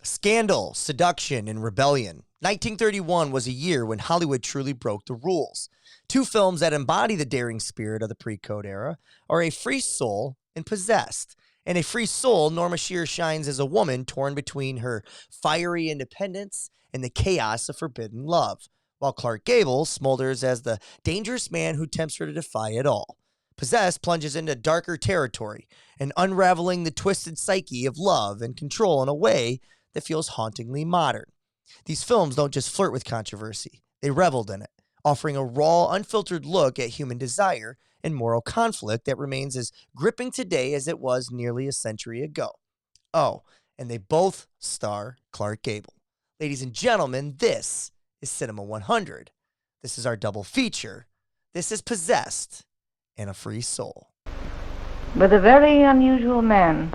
Scandal, Seduction, and Rebellion. 1931 was a year when Hollywood truly broke the rules. Two films that embody the daring spirit of the pre-code era are A Free Soul and Possessed. In A Free Soul, Norma Shearer shines as a woman torn between her fiery independence and the chaos of forbidden love, while Clark Gable smolders as the dangerous man who tempts her to defy it all. Possessed plunges into darker territory and unraveling the twisted psyche of love and control in a way that feels hauntingly modern. These films don't just flirt with controversy, they reveled in it, offering a raw, unfiltered look at human desire and moral conflict that remains as gripping today as it was nearly a century ago. Oh, and they both star Clark Gable. Ladies and gentlemen, this is Cinema 100. This is our double feature. This is Possessed and A Free Soul. But a very unusual man.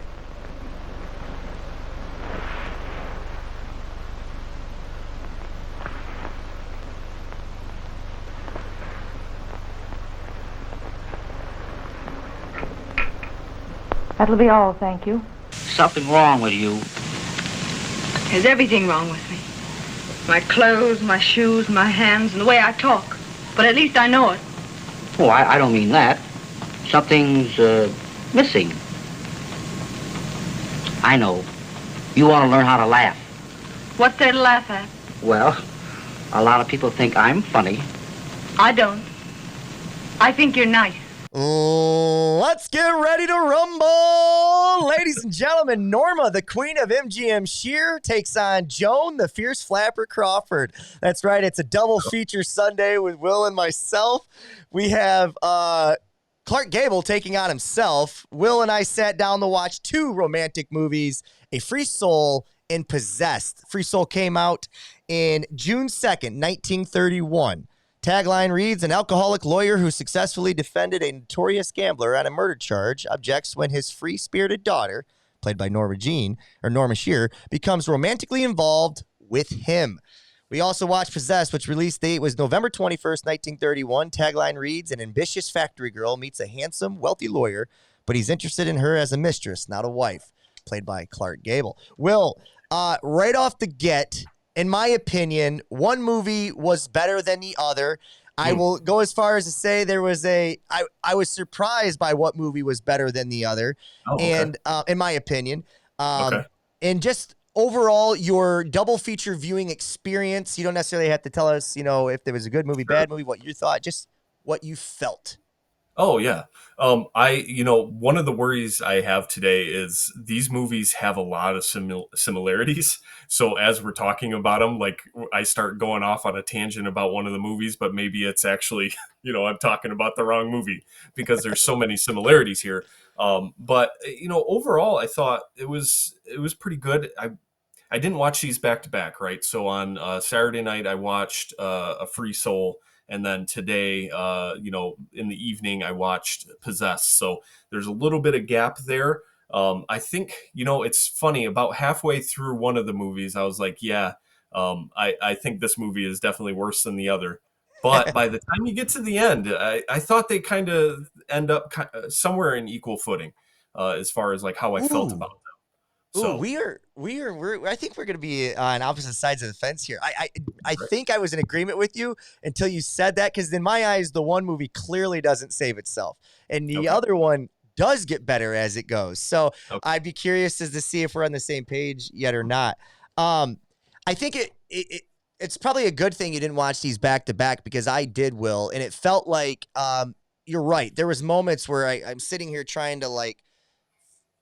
That'll be all, thank you. Something wrong with you. There's everything wrong with me. My clothes, my shoes, my hands, and the way I talk. But at least I know it. Oh, I don't mean that. Something's missing. I know. You want to learn how to laugh. What's there to laugh at? Well, a lot of people think I'm funny. I don't. I think you're nice. Let's get ready to rumble. Ladies and gentlemen, Norma, the queen of MGM Shearer, takes on Joan, the fierce flapper Crawford. That's right. It's a double feature Sunday with Will and myself. We have Clark Gable taking on himself. Will and I sat down to watch two romantic movies, A Free Soul and Possessed. Free Soul came out in June 2nd, 1931. Tagline reads, an alcoholic lawyer who successfully defended a notorious gambler on a murder charge objects when his free-spirited daughter, played by Norma Shearer, becomes romantically involved with him. We also watched Possessed, which release date was November 21st, 1931. Tagline reads, an ambitious factory girl meets a handsome, wealthy lawyer, but he's interested in her as a mistress, not a wife, played by Clark Gable. Will, right off the get, in my opinion, one movie was better than the other. I will go as far as to say I was surprised by what movie was better than the other. Oh, okay. And in my opinion, and just overall, your double feature viewing experience, you don't necessarily have to tell us, if there was a good movie, bad movie, what you thought, just what you felt. Oh, yeah. One of the worries I have today is these movies have a lot of similarities. So as we're talking about them, like I start going off on a tangent about one of the movies, but maybe it's actually, I'm talking about the wrong movie because there's so many similarities here. But overall, I thought it was pretty good. I didn't watch these back to back, right? So on Saturday night, I watched A Free Soul. And then today, in the evening, I watched Possessed. So there's a little bit of gap there. I think, it's funny. About halfway through one of the movies, I was like, I think this movie is definitely worse than the other. But by the time you get to the end, I thought they kind of end up somewhere in equal footing as far as like how I felt about them. So we're I think we're going to be on opposite sides of the fence here. I think I was in agreement with you until you said that, because in my eyes, the one movie clearly doesn't save itself, and the other one does get better as it goes. So I'd be curious as to see if we're on the same page yet or not. I think it's probably a good thing you didn't watch these back to back, because I did, Will, and it felt like you're right. There was moments where I'm sitting here trying to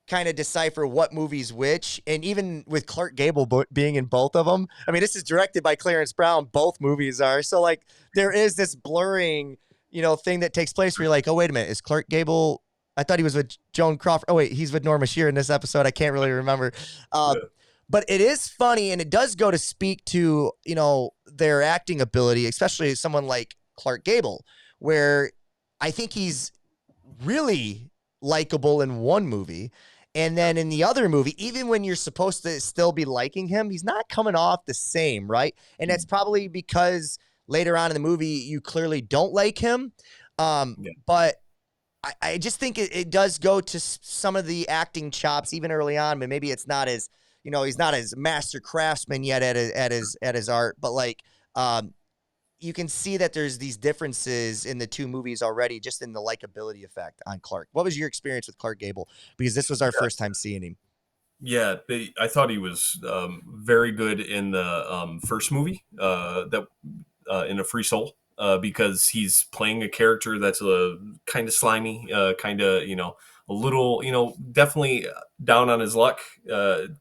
kind of decipher what movie's which, and even with Clark Gable being in both of them. I mean, this is directed by Clarence Brown. Both movies are. So there is this blurring, thing that takes place where you're like, oh, wait a minute. Is Clark Gable? I thought he was with Joan Crawford. Oh, wait, he's with Norma Shearer in this episode. I can't really remember. But it is funny, and it does go to speak to, their acting ability, especially someone like Clark Gable, where I think he's really likable in one movie. And then in the other movie, even when you're supposed to still be liking him, he's not coming off the same, right? And that's probably because later on in the movie, you clearly don't like him. But I just think it does go to some of the acting chops, even early on, but maybe it's not as he's not as master craftsman yet at his art, but like, you can see that there's these differences in the two movies already, just in the likability effect on Clark. What was your experience with Clark Gable? Because this was our first time seeing him. Yeah, I thought he was very good in the first movie, that in A Free Soul, because he's playing a character that's kind of slimy, kind of, a little, definitely down on his luck,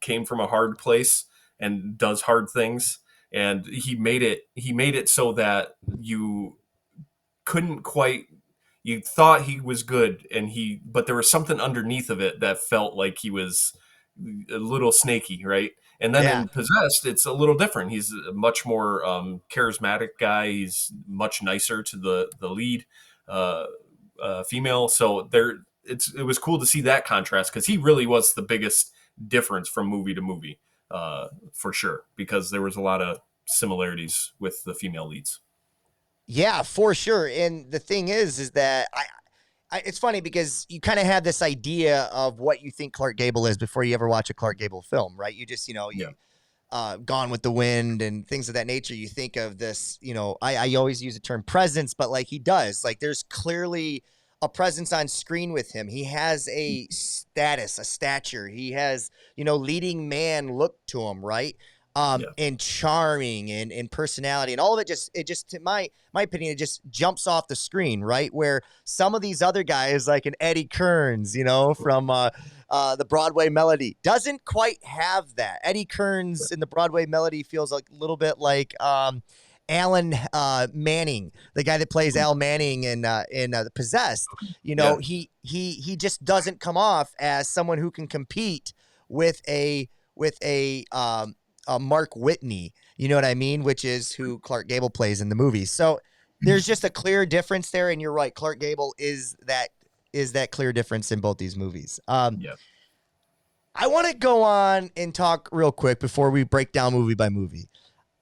came from a hard place and does hard things. And he made it so that you couldn't quite, you thought he was good, but there was something underneath of it that felt like he was a little snaky, right? And then Yeah. in Possessed, it's a little different. He's a much more charismatic guy. He's much nicer to the lead female. So it was cool to see that contrast, because he really was the biggest difference from movie to movie, for sure, because there was a lot of similarities with the female leads. Yeah, for sure. And the thing is that it's funny because you kind of have this idea of what you think Clark Gable is before you ever watch a Clark Gable film, right? You just, Gone with the Wind and things of that nature. You think of this, I always use the term presence, but like he does, like there's clearly a presence on screen with him. He has a status, a stature. He has, leading man look to him, right? And charming and personality and all of it just to my opinion, it just jumps off the screen, right? Where some of these other guys like an Eddie Kearns, from the Broadway Melody, doesn't quite have that. Eddie Kearns in the Broadway Melody feels like a little bit like Alan Manning, the guy that plays Al Manning in The Possessed. He just doesn't come off as someone who can compete with a Mark Whitney, you know what I mean? Which is who Clark Gable plays in the movie. So there's just a clear difference there. And you're right. Clark Gable is that clear difference in both these movies. I want to go on and talk real quick before we break down movie by movie.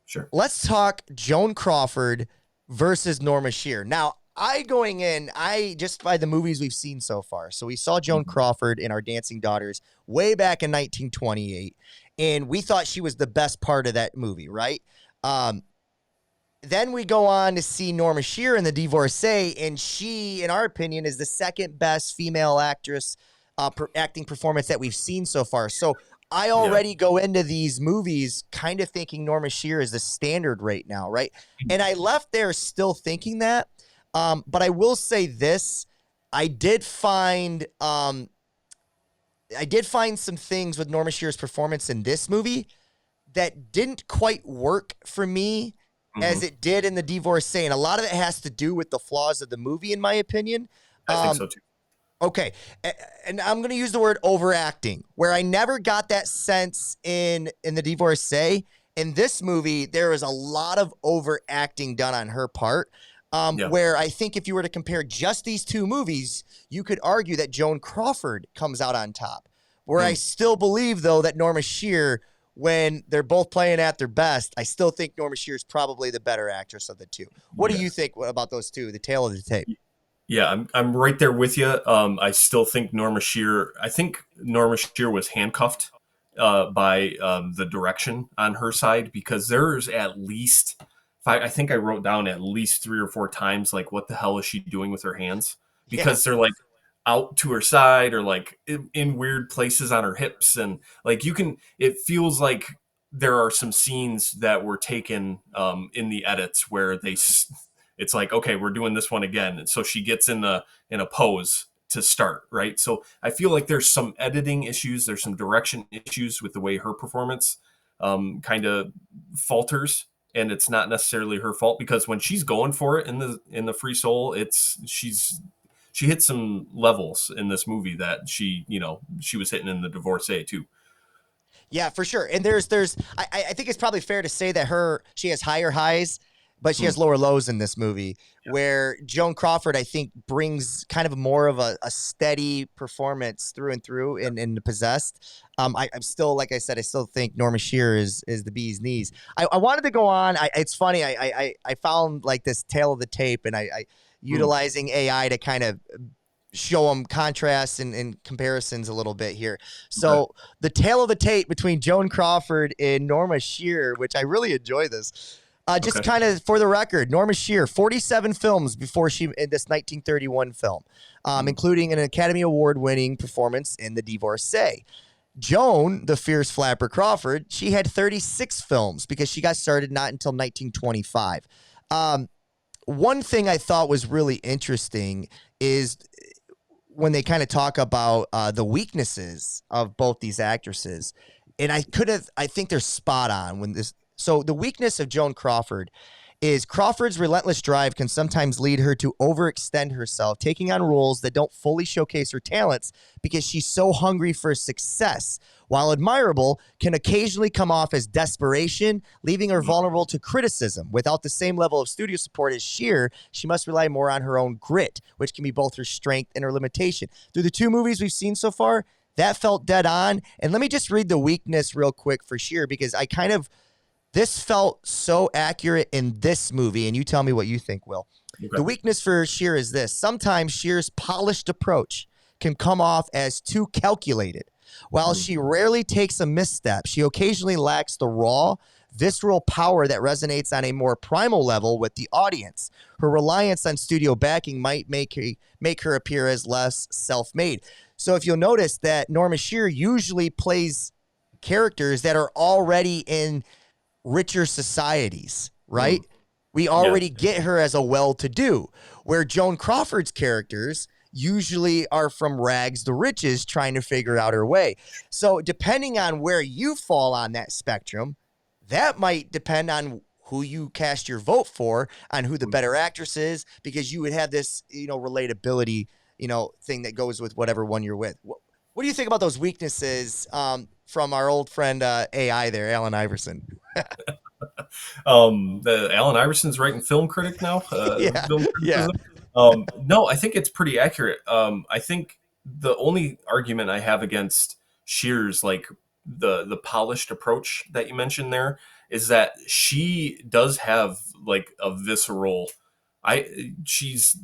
Sure. Let's talk Joan Crawford versus Norma Shearer. Now, just by the movies we've seen so far. So we saw Joan Crawford in Our Dancing Daughters way back in 1928. And we thought she was the best part of that movie, right? Then we go on to see Norma Shearer in The Divorcee, and she, in our opinion, is the second best female actress acting performance that we've seen so far. So I already go into these movies kind of thinking Norma Shearer is the standard right now, right? And I left there still thinking that. But I will say this. I did find some things with Norma Shearer's performance in this movie that didn't quite work for me as it did in The Divorcee. And a lot of it has to do with the flaws of the movie, in my opinion. I think so too. Okay. And I'm going to use the word overacting, where I never got that sense in The Divorcee. In this movie, there was a lot of overacting done on her part. Where I think if you were to compare just these two movies, you could argue that Joan Crawford comes out on top. Where I still believe, though, that Norma Shearer, when they're both playing at their best, I still think Norma Shearer is probably the better actress of the two. What do you think about those two, the tail of the tape? Yeah, I'm right there with you. I still think Norma Shearer was handcuffed by the direction on her side, because there's at least... I think I wrote down at least 3 or 4 times, like, what the hell is she doing with her hands? Because they're like out to her side, or like in weird places on her hips. And like, it feels like there are some scenes that were taken in the edits where it's like, okay, we're doing this one again. And so she gets in a pose to start, right? So I feel like there's some editing issues. There's some direction issues with the way her performance kind of falters. And it's not necessarily her fault, because when she's going for it in the Free Soul, she hits some levels in this movie that she was hitting in The Divorcee too. Yeah, for sure. And I think it's probably fair to say that she has higher highs, but she has lower lows in this movie, where Joan Crawford, I think, brings kind of more of a steady performance through and through in The Possessed. I'm still, like I said, I still think Norma Shearer is the bee's knees. I wanted to go on. It's funny. I found like this tail of the tape, and I utilizing AI to kind of show them contrasts and comparisons a little bit here. So the tale of the tape between Joan Crawford and Norma Shearer, which I really enjoy this. Just kind of for the record, Norma Shearer, 47 films before she in this 1931 film, including an Academy Award-winning performance in The Divorcee. Joan, the fierce flapper Crawford, she had 36 films because she got started not until 1925. One thing I thought was really interesting is when they kind of talk about the weaknesses of both these actresses. And I think they're spot on when this. So the weakness of Joan Crawford is Crawford's relentless drive can sometimes lead her to overextend herself, taking on roles that don't fully showcase her talents because she's so hungry for success. While admirable, can occasionally come off as desperation, leaving her vulnerable to criticism. Without the same level of studio support as Shearer, she must rely more on her own grit, which can be both her strength and her limitation. Through the two movies we've seen so far, that felt dead on. And let me just read the weakness real quick for Shearer because this felt so accurate in this movie, and you tell me what you think, Will. Okay. The weakness for Shearer is this. Sometimes Shearer's polished approach can come off as too calculated. While she rarely takes a misstep, she occasionally lacks the raw, visceral power that resonates on a more primal level with the audience. Her reliance on studio backing might make her appear as less self-made. So if you'll notice that Norma Shearer usually plays characters that are already in richer societies, right? We already get her as a well-to-do, where Joan Crawford's characters usually are from rags to riches trying to figure out her way. So depending on where you fall on that spectrum, that might depend on who you cast your vote for, on who the better actress is, because you would have this, relatability, thing that goes with whatever one you're with. What do you think about those weaknesses from our old friend AI there, Alan Iverson? The Alan Iverson's writing film critic now. No, I think it's pretty accurate. I think the only argument I have against Shearer's, like the polished approach that you mentioned there, is that she does have like a visceral. She's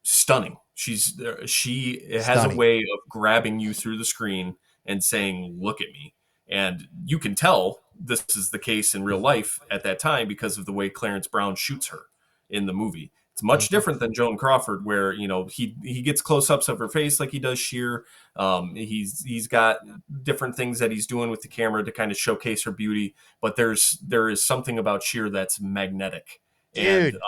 stunning. She has a way of grabbing you through the screen and saying, "Look at me." And you can tell this is the case in real life at that time because of the way Clarence Brown shoots her in the movie. It's much different than Joan Crawford, where he gets close-ups of her face like he does Shearer. He's got different things that he's doing with the camera to kind of showcase her beauty. But there is something about Shearer that's magnetic, dude. And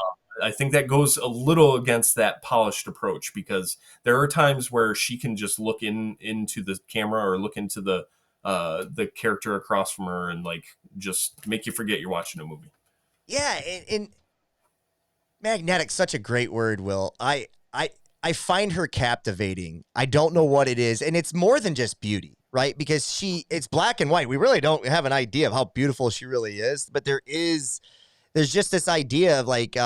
I think that goes a little against that polished approach because there are times where she can just look into the camera or look into the character across from her and like just make you forget you're watching a movie. Yeah, and magnetic, such a great word, Will. I find her captivating. I don't know what it is, and it's more than just beauty, right? Because it's black and white. We really don't have an idea of how beautiful she really is, but there's just this idea of like,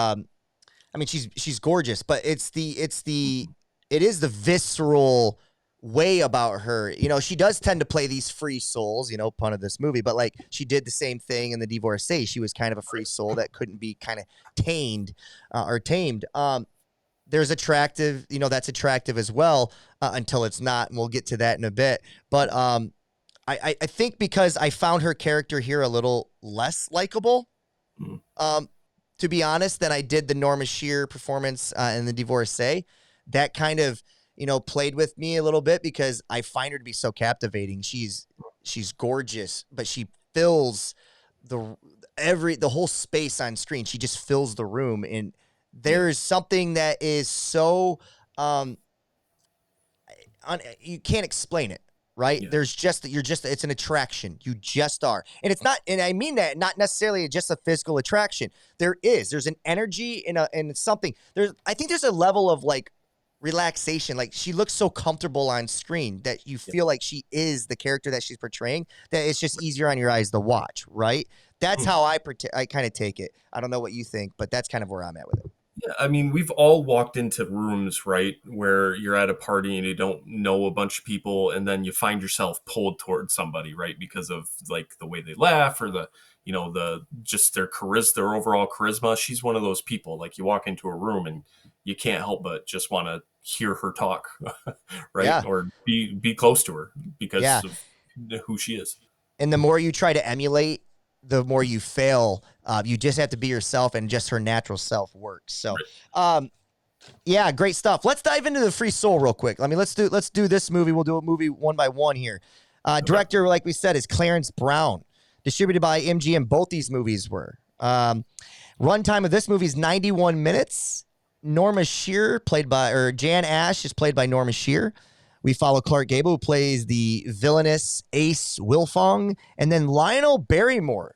she's gorgeous, but it is the visceral way about her. She does tend to play these free souls, pun of this movie, but like she did the same thing in The Divorcee. She was kind of a free soul that couldn't be kind of tamed. There's attractive, that's attractive as well until it's not, and we'll get to that in a bit. But I think because I found her character here a little less likable, to be honest, than I did the Norma Shearer performance in The Divorcee. That kind of played with me a little bit because I find her to be so captivating. She's gorgeous, but she fills the whole space on screen. She just fills the room, and there's something that is so you can't explain it, right? Yeah. It's an attraction. You just are, and it's not, and I mean that not necessarily just a physical attraction. There's an energy and something. I think there's a level of like relaxation. Like she looks so comfortable on screen that you feel like she is the character that she's portraying, that it's just easier on your eyes to watch, right? That's how I kind of take it. I don't know what you think, but that's kind of where I'm at with it. Yeah, I mean, we've all walked into rooms, right, where you're at a party and you don't know a bunch of people, and then you find yourself pulled towards somebody, right, because of like the way they laugh or the just their overall charisma. She's one of those people. Like you walk into a room and you can't help but just want to hear her talk, right? Yeah. Or be close to her Yeah. because of who she is. And the more you try to emulate, the more you fail. You just have to be yourself, and just her natural self works. So, yeah, great stuff. Let's dive into the Free Soul real quick. I mean, let's do this movie. We'll do a movie one by one here. Director, like we said, is Clarence Brown. Distributed by MGM. Both these movies were. Runtime of this movie is 91 minutes. Norma Shearer, Jan Ash, is played by Norma Shearer. We follow Clark Gable, who plays the villainous Ace Wilfong, and then Lionel Barrymore.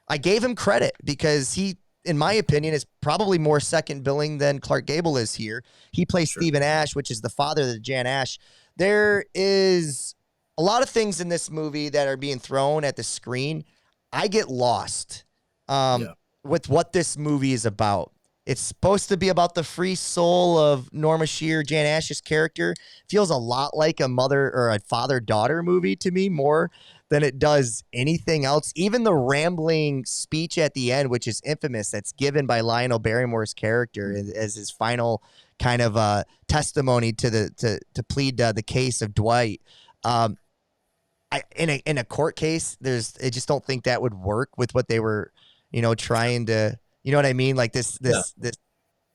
I gave him credit because he, in my opinion, is probably more second billing than Clark Gable is here. He plays Stephen Ash, which is the father of Jan Ash. There is a lot of things in this movie that are being thrown at the screen. I get lost with what this movie is about. It's supposed to be about the free soul of Norma Shearer, Jan Ash's character. Feels a lot like a mother or a father-daughter movie to me, more than it does anything else. Even the rambling speech at the end, which is infamous, that's given by Lionel Barrymore's character as his final kind of testimony to plead the case of Dwight. In a court case, I just don't think that would work with what they were, trying to. You know what I mean? Like this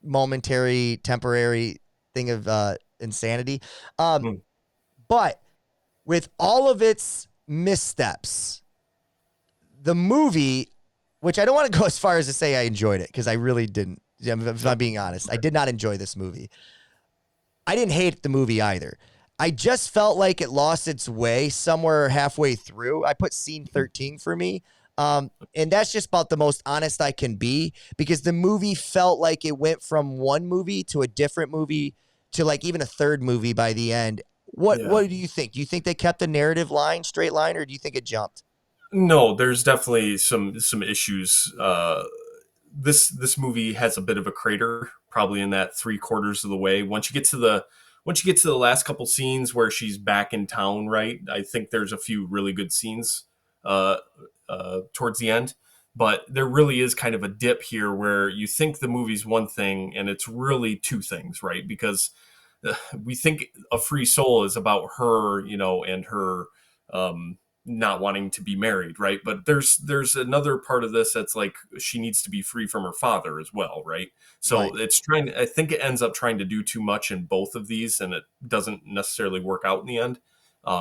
momentary, temporary thing of insanity. But with all of its missteps, the movie, which I don't want to go as far as to say I enjoyed it, because I really didn't. If I'm being honest, I did not enjoy this movie. I didn't hate the movie either. I just felt like it lost its way somewhere halfway through. I put scene 13 for me. And that's just about the most honest I can be, because the movie felt like it went from one movie to a different movie to like even a third movie by the end. What do you think? Do you think they kept the narrative straight line, or do you think it jumped? No, there's definitely some issues. This movie has a bit of a crater, probably in that 3/4 of the way. Once you get to the last couple scenes where she's back in town, right? I think there's a few really good scenes towards the end, but there really is kind of a dip here where you think the movie's one thing and it's really two things, right? Because we think A Free Soul is about her, and her not wanting to be married, right? But there's another part of this that's like she needs to be free from her father as well, right? So It's I think it ends up trying to do too much in both of these, and it doesn't necessarily work out in the end.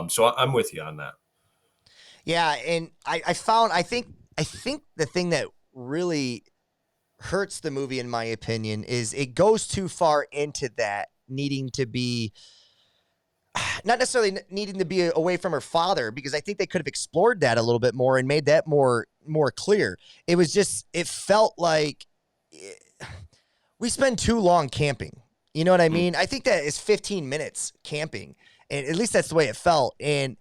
So I'm with you on that. Yeah, and I think the thing that really hurts the movie, in my opinion, is it goes too far into that needing to be, not necessarily needing to be away from her father, because I think they could have explored that a little bit more and made that more clear. It was just, it felt like we spend too long camping. You know what I mean? I think that is 15 minutes camping, and at least that's the way it felt. And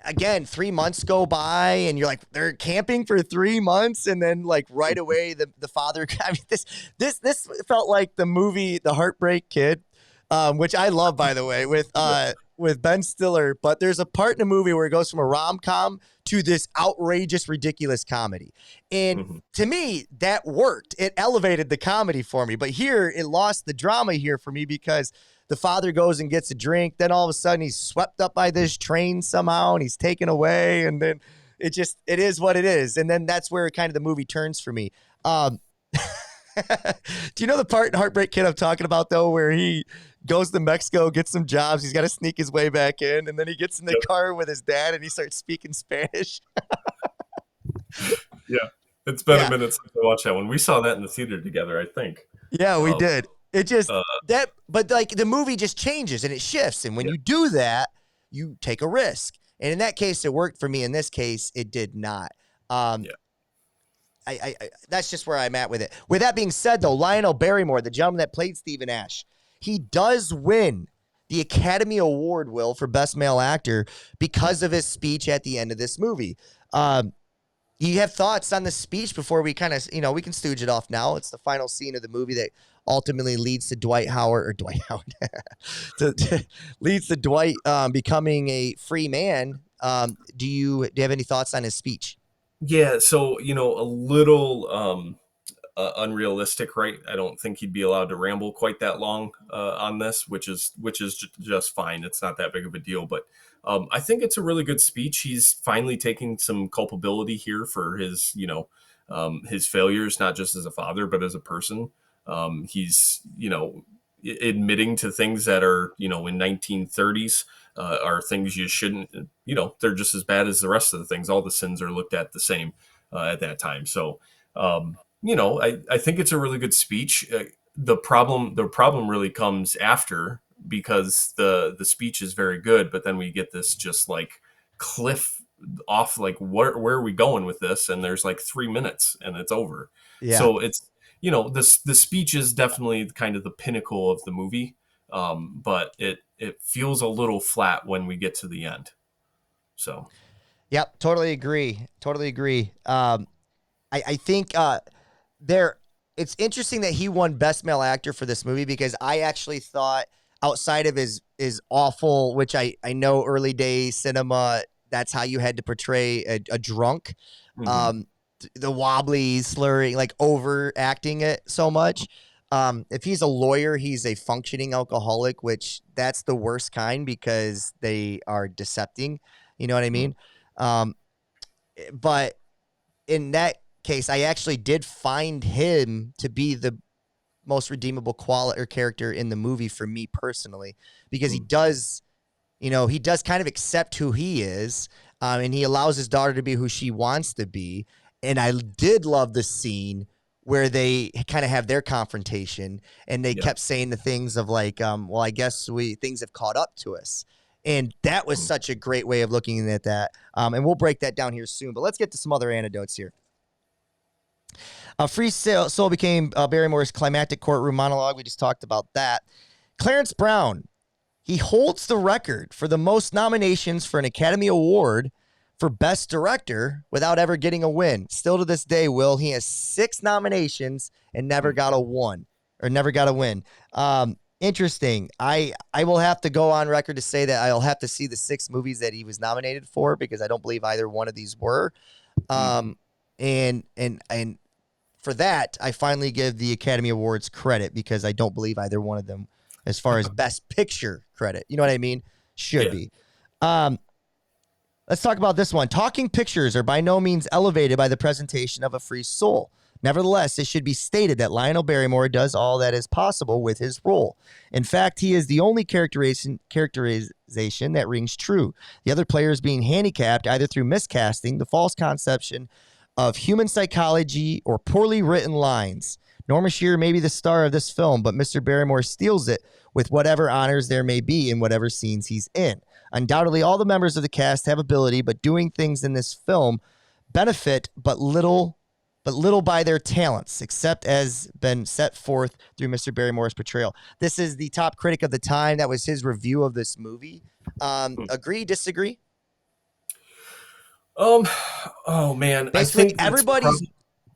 again, 3 months go by and you're like, they're camping for 3 months. And then like right away, the father, I mean, this felt like the movie, The Heartbreak Kid, which I love, by the way, with Ben Stiller. But there's a part in the movie where it goes from a rom-com to this outrageous, ridiculous comedy. And to me, that worked. It elevated the comedy for me. But here it lost the drama here for me, because the father goes and gets a drink. Then all of a sudden he's swept up by this train somehow and he's taken away. And then it is what it is. And then that's where kind of the movie turns for me. Do you know the part in Heartbreak Kid I'm talking about, though, where he goes to Mexico, gets some jobs. He's got to sneak his way back in. And then he gets in the car with his dad and he starts speaking Spanish. Yeah. It's been a minute since I watched that one. We saw that in the theater together, I think. Yeah, we did. It just but like the movie just changes and it shifts. And when you do that, you take a risk. And in that case, it worked for me. In this case, it did not. I that's just where I'm at with it. With that being said, though, Lionel Barrymore, the gentleman that played Stephen Ash, he does win the Academy Award, Will, for Best Male Actor because of his speech at the end of this movie. You have thoughts on the speech before we kind of, we can stooge it off now. It's the final scene of the movie that ultimately leads to leads to Dwight becoming a free man. Do you have any thoughts on his speech? Yeah, so a little unrealistic, right? I don't think he'd be allowed to ramble quite that long on this, which is just fine. It's not that big of a deal, but I think it's a really good speech. He's finally taking some culpability here for his, his failures, not just as a father, but as a person. He's, admitting to things that are, in 1930s are things you shouldn't, they're just as bad as the rest of the things. All the sins are looked at the same at that time. So, I think it's a really good speech. The problem really comes after, because the speech is very good, but then we get this just like cliff off, like where are we going with this? And there's like 3 minutes and it's over. Yeah. So it's, the speech is definitely kind of the pinnacle of the movie. But it feels a little flat when we get to the end. So. Yep. Totally agree. Totally agree. I think it's interesting that he won Best Male Actor for this movie, because I actually thought, outside of his awful, which I know early day cinema, that's how you had to portray a drunk, Mm-hmm. The wobbly, slurring, like overacting it so much. If he's a lawyer, he's a functioning alcoholic, which that's the worst kind, because they are decepting. You know what I mean? But in that case, I actually did find him to be the most redeemable quality or character in the movie for me personally, because he does kind of accept who he is, and he allows his daughter to be who she wants to be. And I did love the scene where they kind of have their confrontation, and they kept saying the things of like, well, I guess things have caught up to us. And that was such a great way of looking at that. And we'll break that down here soon, but let's get to some other anecdotes here. Free Soul became Barrymore's climactic courtroom monologue. We just talked about that. Clarence Brown, he holds the record for the most nominations for an Academy Award for Best Director without ever getting a win. Still to this day, Will, he has 6 nominations and never got a win. Interesting. I will have to go on record to say that I'll have to see the 6 movies that he was nominated for, because I don't believe either one of these were. And for that, I finally give the Academy Awards credit, because I don't believe either one of them, as far as Best Picture credit, you know what I mean, should be. Let's talk about this one. Talking pictures are by no means elevated by the presentation of a free soul. Nevertheless, it should be stated that Lionel Barrymore does all that is possible with his role. In fact, he is the only characterization that rings true. The other players being handicapped either through miscasting, the false conception of human psychology, or poorly written lines. Norma Shearer may be the star of this film, but Mr. Barrymore steals it with whatever honors there may be in whatever scenes he's in. Undoubtedly, all the members of the cast have ability, but doing things in this film benefit but little by their talents, except as been set forth through Mr. Barrymore's portrayal. This is the top critic of the time. That was his review of this movie. Agree, disagree? Oh man, Basically, I think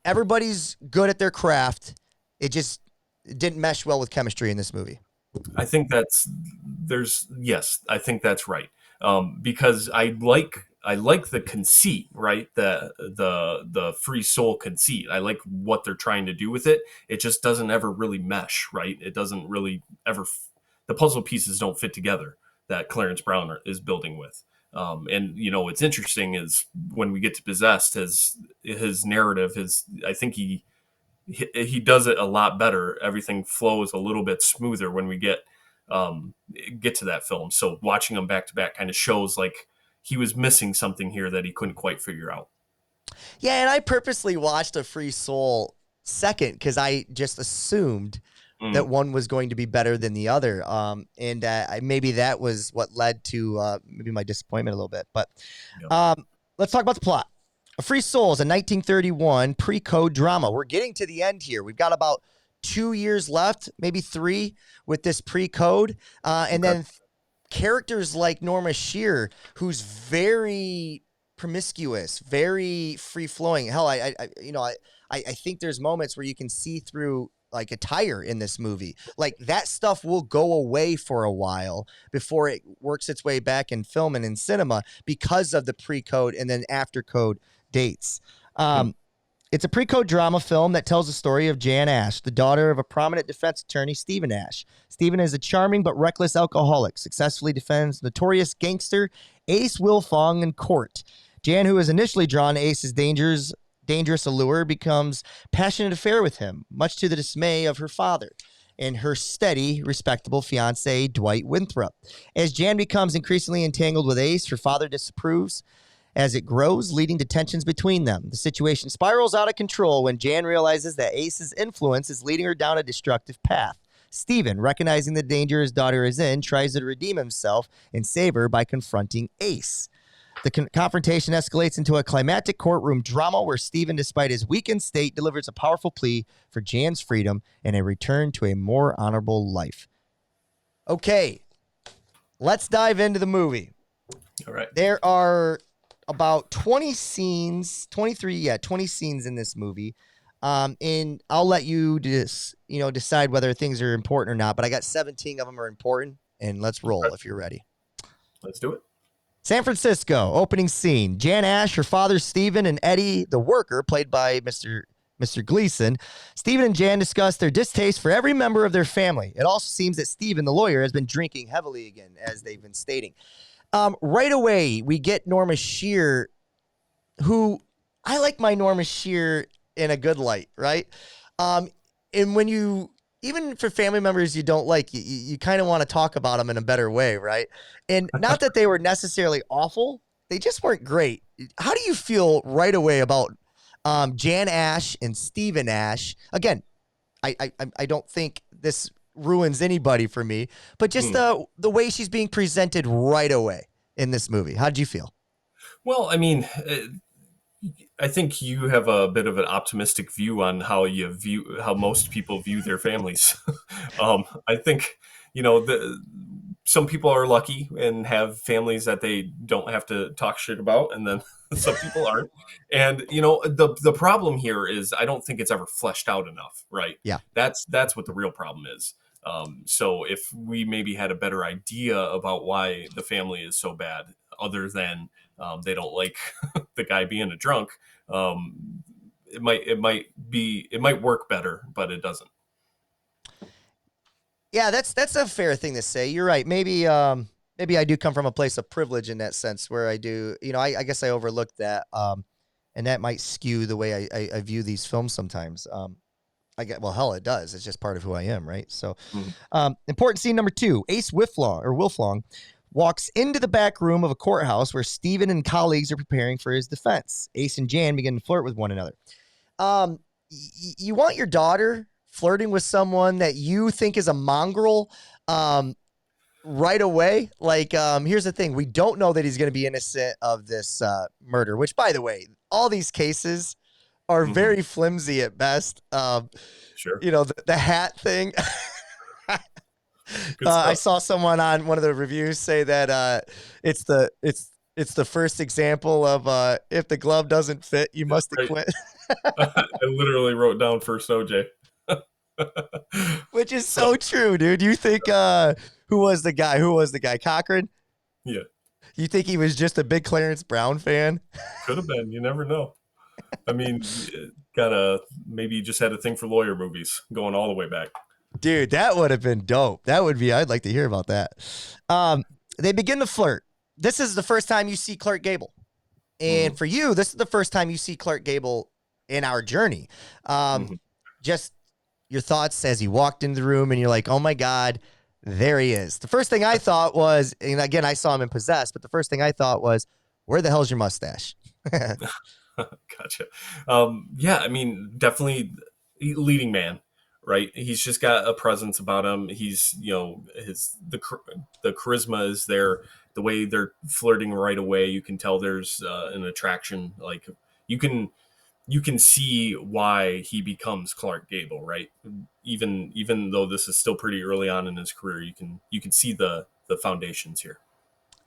everybody's good at their craft. It just didn't mesh well with chemistry in this movie. I think that's right. Because I like the conceit, right? The free soul conceit. I like what they're trying to do with it. It just doesn't ever really mesh, right? It doesn't really ever. The puzzle pieces don't fit together that Clarence Brown is building with. And what's interesting is when we get to Possessed, his narrative is, I think he does it a lot better. Everything flows a little bit smoother when we get to that film. So watching them back to back kind of shows like he was missing something here that he couldn't quite figure out. Yeah, and I purposely watched A Free Soul second, because I just assumed that one was going to be better than the other. And maybe that was what led to maybe my disappointment a little bit. But let's talk about the plot. A Free Soul is a 1931 pre-code drama. We're getting to the end here. We've got about 2 years left, maybe 3, with this pre-code. And then characters like Norma Shearer, who's very promiscuous, very free-flowing. Hell, I think there's moments where you can see through like a tire in this movie. Like that stuff will go away for a while before it works its way back in film and in cinema, because of the pre-code and then after code dates. It's a pre-code drama film that tells the story of Jan Ash, the daughter of a prominent defense attorney, Stephen Ash. Stephen is a charming but reckless alcoholic, successfully defends notorious gangster Ace Wilfong in court. Jan, who is initially drawn to Ace's dangerous allure, becomes passionate affair with him, much to the dismay of her father and her steady, respectable fiance, Dwight Winthrop. As Jan becomes increasingly entangled with Ace, her father disapproves as it grows, leading to tensions between them. The situation spirals out of control when Jan realizes that Ace's influence is leading her down a destructive path. Stephen, recognizing the danger his daughter is in, tries to redeem himself and save her by confronting Ace. The confrontation escalates into a climactic courtroom drama where Stephen, despite his weakened state, delivers a powerful plea for Jan's freedom and a return to a more honorable life. Okay, let's dive into the movie. All right. There are about 20 scenes in this movie. And I'll let you decide whether things are important or not, but I got 17 of them are important, and let's roll if you're ready. Let's do it. San Francisco, opening scene. Jan Ash, her father Stephen, and Eddie, the worker, played by Mr. Gleason. Stephen and Jan discuss their distaste for every member of their family. It also seems that Stephen, the lawyer, has been drinking heavily again, as they've been stating. Right away, we get Norma Shearer, who I like my Norma Shearer in a good light, right? And when you, even for family members you don't like, you kind of want to talk about them in a better way, right? And not that they were necessarily awful, they just weren't great. How do you feel right away about Jan Ash and Stephen Ash? Again, I don't think this ruins anybody for me, but just the way she's being presented right away in this movie. How did you feel? Well, I mean, I think you have a bit of an optimistic view on how most people view their families. I think, some people are lucky and have families that they don't have to talk shit about, and then some people aren't. And the problem here is I don't think it's ever fleshed out enough, right? Yeah, that's what the real problem is. So if we maybe had a better idea about why the family is so bad, other than they don't like the guy being a drunk, it might work better, but it doesn't. Yeah, that's a fair thing to say. You're right. Maybe I do come from a place of privilege in that sense, where I do, I guess I overlooked that, and that might skew the way I view these films sometimes. Hell, it does. It's just part of who I am, right? So, important scene number 2: Ace Wilfong walks into the back room of a courthouse where Stephen and colleagues are preparing for his defense. Ace and Jan begin to flirt with one another. You want your daughter flirting with someone that you think is a mongrel right away? Like, here's the thing. We don't know that he's going to be innocent of this murder, which, by the way, all these cases are very flimsy at best. Sure. The hat thing. I saw someone on one of the reviews say that it's the first example of if the glove doesn't fit, you must acquit. I literally wrote down first OJ. Which is so true, dude. You think who was the guy? Cochran? Yeah. You think he was just a big Clarence Brown fan? Could have been. You never know. I mean, maybe just had a thing for lawyer movies going all the way back. Dude, that would have been dope. I'd like to hear about that. They begin to flirt. This is the first time you see Clark Gable. And for you, this is the first time you see Clark Gable in our journey. Just your thoughts as he walked into the room and you're like, oh my God, there he is. The first thing I thought was, and again, I saw him in Possessed, but the first thing I thought was, where the hell's your mustache? Gotcha. Yeah, I mean, definitely leading man, right? He's just got a presence about him. He's, the charisma is there. The way they're flirting right away, you can tell there's an attraction. Like you can see why he becomes Clark Gable, right? Even though this is still pretty early on in his career, you can see the foundations here.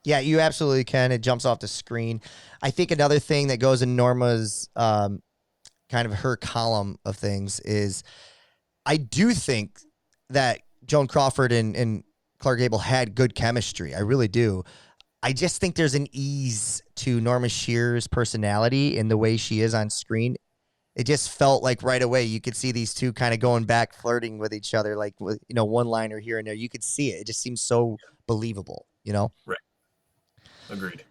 Yeah, you absolutely can. It jumps off the screen. I think another thing that goes in Norma's kind of her column of things is I do think that Joan Crawford and Clark Gable had good chemistry. I really do. I just think there's an ease to Norma Shearer's personality in the way she is on screen. it just felt like right away you could see these two kind of going back, flirting with each other, like with, one liner here and there. You could see it. It just seems so believable, Right. Agreed.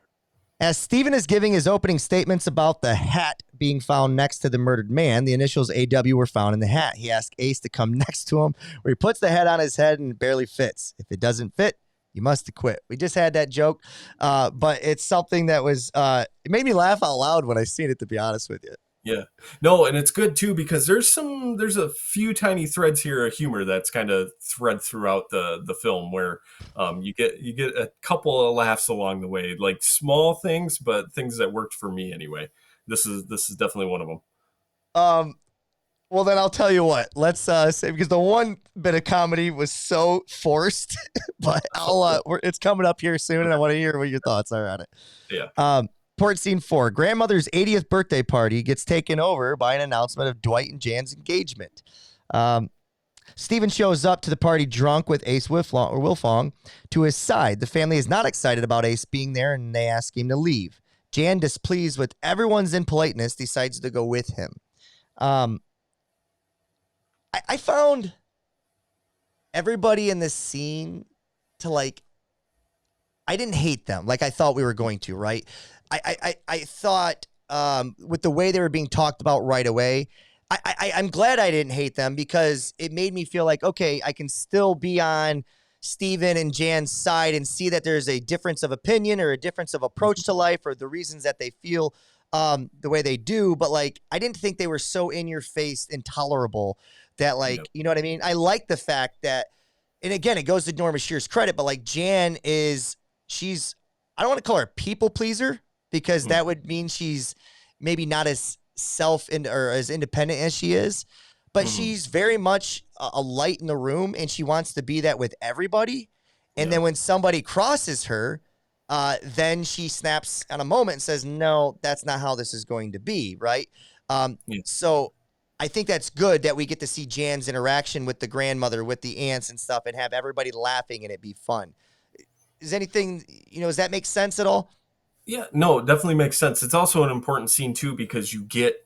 As Stephen is giving his opening statements about the hat being found next to the murdered man, the initials AW were found in the hat. He asked Ace to come next to him, where he puts the hat on his head and it barely fits. If it doesn't fit, you must have quit. We just had that joke, but it's something that was, it made me laugh out loud when I seen it, to be honest with you. Yeah. No, and it's good too because there's a few tiny threads here of humor that's kind of thread throughout the film where you get a couple of laughs along the way, like small things, but things that worked for me anyway. This is definitely one of them. Well, then I'll tell you what. Let's say, because the one bit of comedy was so forced, but it's coming up here soon, and I want to hear what your thoughts are on it. Yeah. Port scene 4. Grandmother's 80th birthday party gets taken over by an announcement of Dwight and Jan's engagement. Stephen shows up to the party drunk with Ace Wilfong to his side. The family is not excited about Ace being there, and they ask him to leave. Jan, displeased with everyone's impoliteness, decides to go with him. I found everybody in this scene to I didn't hate them like I thought we were going to, right? I thought with the way they were being talked about right away, I'm glad I didn't hate them because it made me feel like, okay, I can still be on Stephen and Jan's side and see that there's a difference of opinion or a difference of approach to life or the reasons that they feel the way they do. But I didn't think they were so in your face, intolerable that you know what I mean? I like the fact that, and again, it goes to Norma Shearer's credit, but Jan she's, I don't want to call her a people pleaser because that would mean she's maybe not as or as independent as she is, but she's very much a light in the room and she wants to be that with everybody. And then when somebody crosses her, then she snaps on a moment and says, no, that's not how this is going to be. Right. So I think that's good that we get to see Jan's interaction with the grandmother, with the aunts and stuff, and have everybody laughing and it be fun. Is anything, does that make sense at all? Yeah, no, it definitely makes sense. It's also an important scene too because you get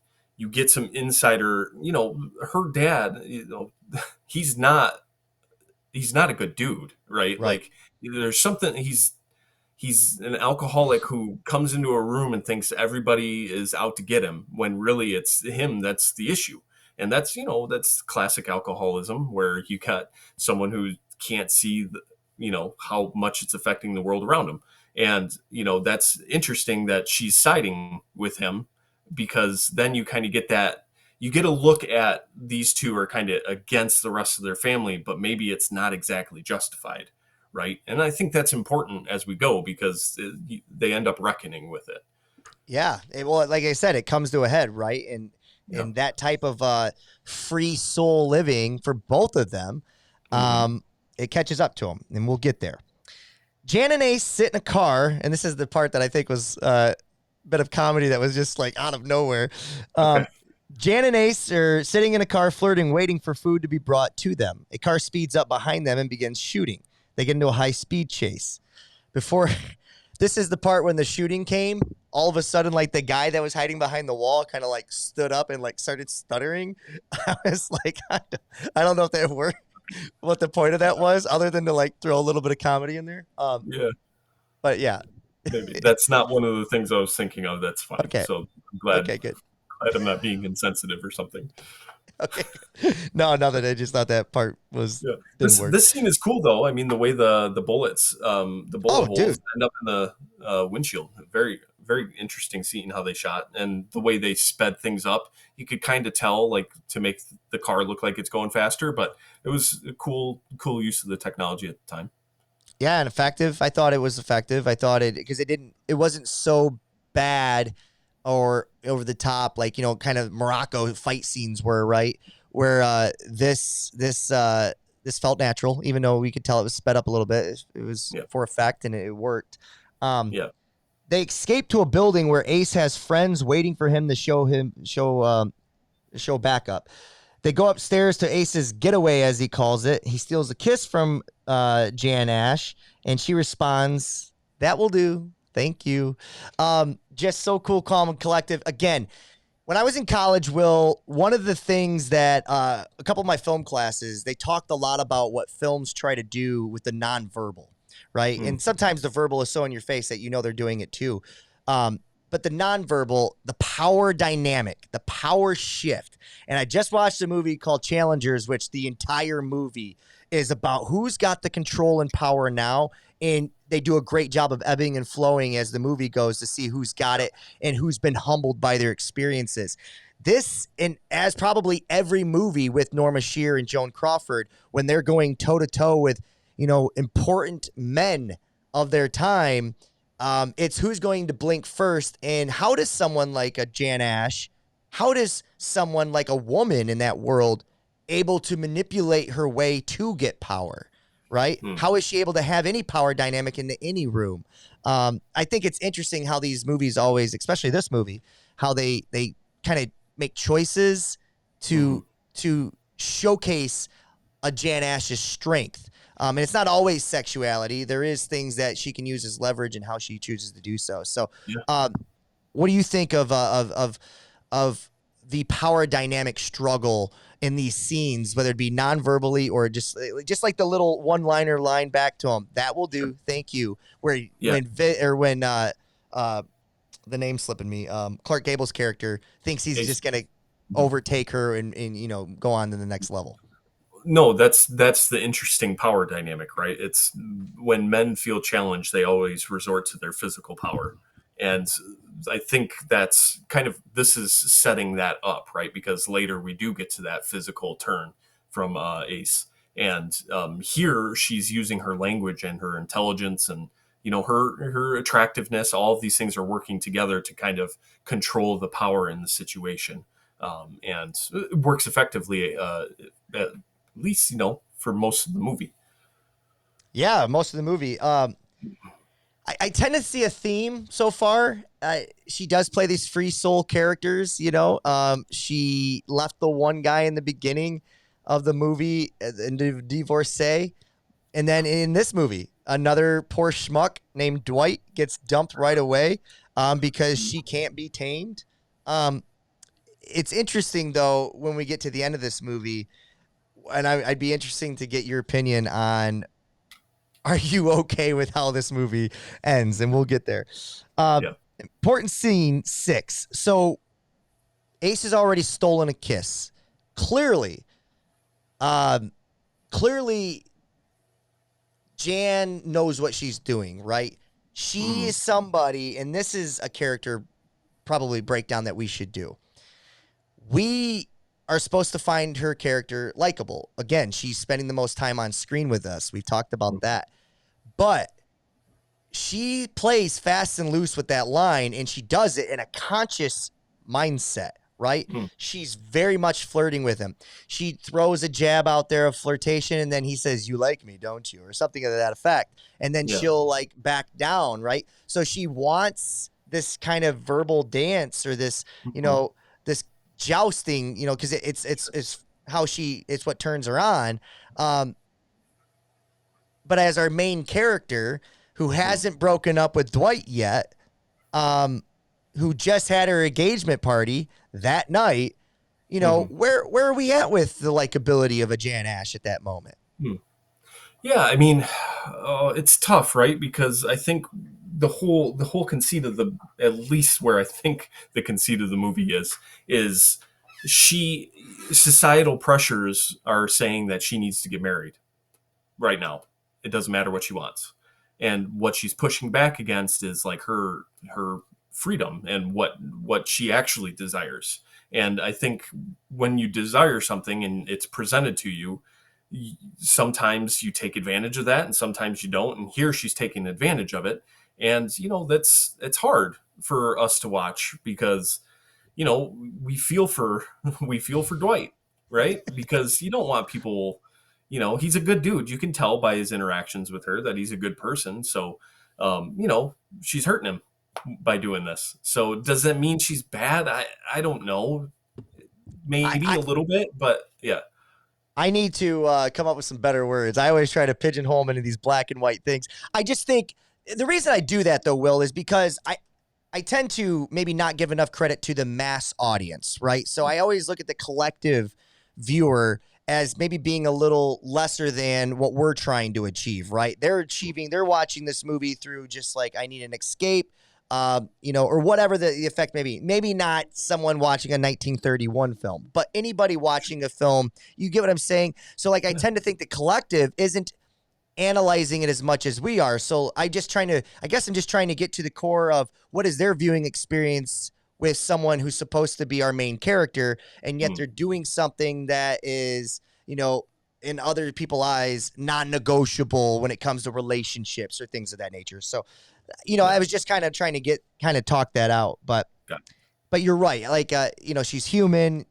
some insider. Her dad. He's not a good dude, right? There's something. He's an alcoholic who comes into a room and thinks everybody is out to get him when really it's him that's the issue. And that's classic alcoholism where you got someone who can't see how much it's affecting the world around him. And, that's interesting that she's siding with him because then you kind of get that, you get a look at these two are kind of against the rest of their family, but maybe it's not exactly justified. Right. And I think that's important as we go because they end up reckoning with it. Yeah. Well, like I said, it comes to a head. Right. And that type of free soul living for both of them, it catches up to them and we'll get there. Jan and Ace sit in a car, and this is the part that I think was a bit of comedy that was just out of nowhere. Jan and Ace are sitting in a car flirting, waiting for food to be brought to them. A car speeds up behind them and begins shooting. They get into a high-speed chase. This is the part when the shooting came, all of a sudden, the guy that was hiding behind the wall kind of stood up and started stuttering. I was I don't know if that worked. What the point of that was, other than to throw a little bit of comedy in there. But yeah, maybe that's not one of the things I was thinking of. That's fine. Okay. So I'm glad. Okay, good. Glad I'm not being insensitive or something. Okay. No, nothing. I just thought that part was didn't work. This scene is cool though. I mean, the way the bullets, the bullet holes end up in the windshield. Very, very interesting scene how they shot and the way they sped things up. You could kind of tell, to make the car look like it's going faster, but it was a cool use of the technology at the time. Yeah, and effective. I thought it was effective. I thought it wasn't so bad or over the top, kind of Morocco fight scenes were, right? Where this felt natural, even though we could tell it was sped up a little bit. It was for effect and it worked. They escape to a building where Ace has friends waiting for him to show backup. They go upstairs to Ace's getaway, as he calls it. He steals a kiss from Jan Ash, and she responds, "That will do. Thank you." Just so cool, calm, and collective. Again, When I was in college, Will, one of the things that a couple of my film classes, they talked a lot about what films try to do with the nonverbal, right? And sometimes the verbal is so in your face that you know they're doing it too. But the nonverbal, the power dynamic, the power shift. And I just watched a movie called Challengers, which the entire movie is about who's got the control and power now. And they do a great job of ebbing and flowing as the movie goes to see who's got it and who's been humbled by their experiences. This, and as probably every movie with Norma Shearer and Joan Crawford, when they're going toe-to-toe with, important men of their time, it's who's going to blink first. And how does someone like a Jan Ash, how does someone like a woman in that world able to manipulate her way to get power? Right? How is she able to have any power dynamic into any room? I think it's interesting how these movies always, especially this movie, how they kind of make choices to showcase a Jan Ash's strength. And it's not always sexuality. There is things that she can use as leverage and how she chooses to do so. So, what do you think of the power dynamic struggle in these scenes, whether it be non-verbally or just like the little one-liner line back to him? That will do. Thank you. When the name's slipping me, Clark Gable's character thinks he's just going to overtake her and go on to the next level. No, that's the interesting power dynamic, right? It's when men feel challenged, they always resort to their physical power. And I think that's this is setting that up, right? Because later we do get to that physical turn from Ace. And here she's using her language and her intelligence and, her attractiveness. All of these things are working together to kind of control the power in the situation. And it works effectively, at least, for most of the movie. Yeah, most of the movie. I tend to see a theme so far. She does play these free soul characters, She left the one guy in the beginning of the movie, the divorcee. And then in this movie, another poor schmuck named Dwight gets dumped right away because she can't be tamed. It's interesting, though, when we get to the end of this movie, and I'd be interesting to get your opinion on, are you okay with how this movie ends? And we'll get there. Important scene 6. So Ace has already stolen a kiss. Clearly, Jan knows what she's doing, right? She is somebody, and this is a character probably breakdown that we should do. We are supposed to find her character likable. Again, she's spending the most time on screen with us. We've talked about that. But she plays fast and loose with that line, and she does it in a conscious mindset, right? She's very much flirting with him. She throws a jab out there of flirtation, and then he says, "You like me, don't you?" or something of that effect. And then she'll back down, right? So she wants this kind of verbal dance or this, this jousting, because it's how it's what turns her on. But as our main character, who hasn't broken up with Dwight yet, who just had her engagement party that night, where are we at with the likability of a Jan Ash at that moment? Yeah, I mean, it's tough, right? Because I think the whole conceit of at least where I think the conceit of the movie is societal pressures are saying that she needs to get married right now. It doesn't matter what she wants. And what she's pushing back against is her freedom and what she actually desires. And I think when you desire something and it's presented to you, sometimes you take advantage of that and sometimes you don't. And here she's taking advantage of it. And, it's hard for us to watch because, we feel for Dwight, right? Because you don't want people, he's a good dude. You can tell by his interactions with her that he's a good person. So, she's hurting him by doing this. So does that mean she's bad? I don't know. Maybe a little bit, but yeah. I need to come up with some better words. I always try to pigeonhole them into these black and white things. I just think the reason I do that, though, Will, is because I tend to maybe not give enough credit to the mass audience, right? So I always look at the collective viewer as maybe being a little lesser than what we're trying to achieve, right? They're watching this movie through just like, I need an escape, or whatever the effect may be. Maybe not someone watching a 1931 film, but anybody watching a film, you get what I'm saying? So like, I tend to think the collective isn't analyzing it as much as we are. So I'm just trying to get to the core of what is their viewing experience with someone who's supposed to be our main character. And yet they're doing something that is, in other people's eyes, non-negotiable when it comes to relationships or things of that nature. So, I was just kind of trying to talk that out, but you're right. Like, she's human.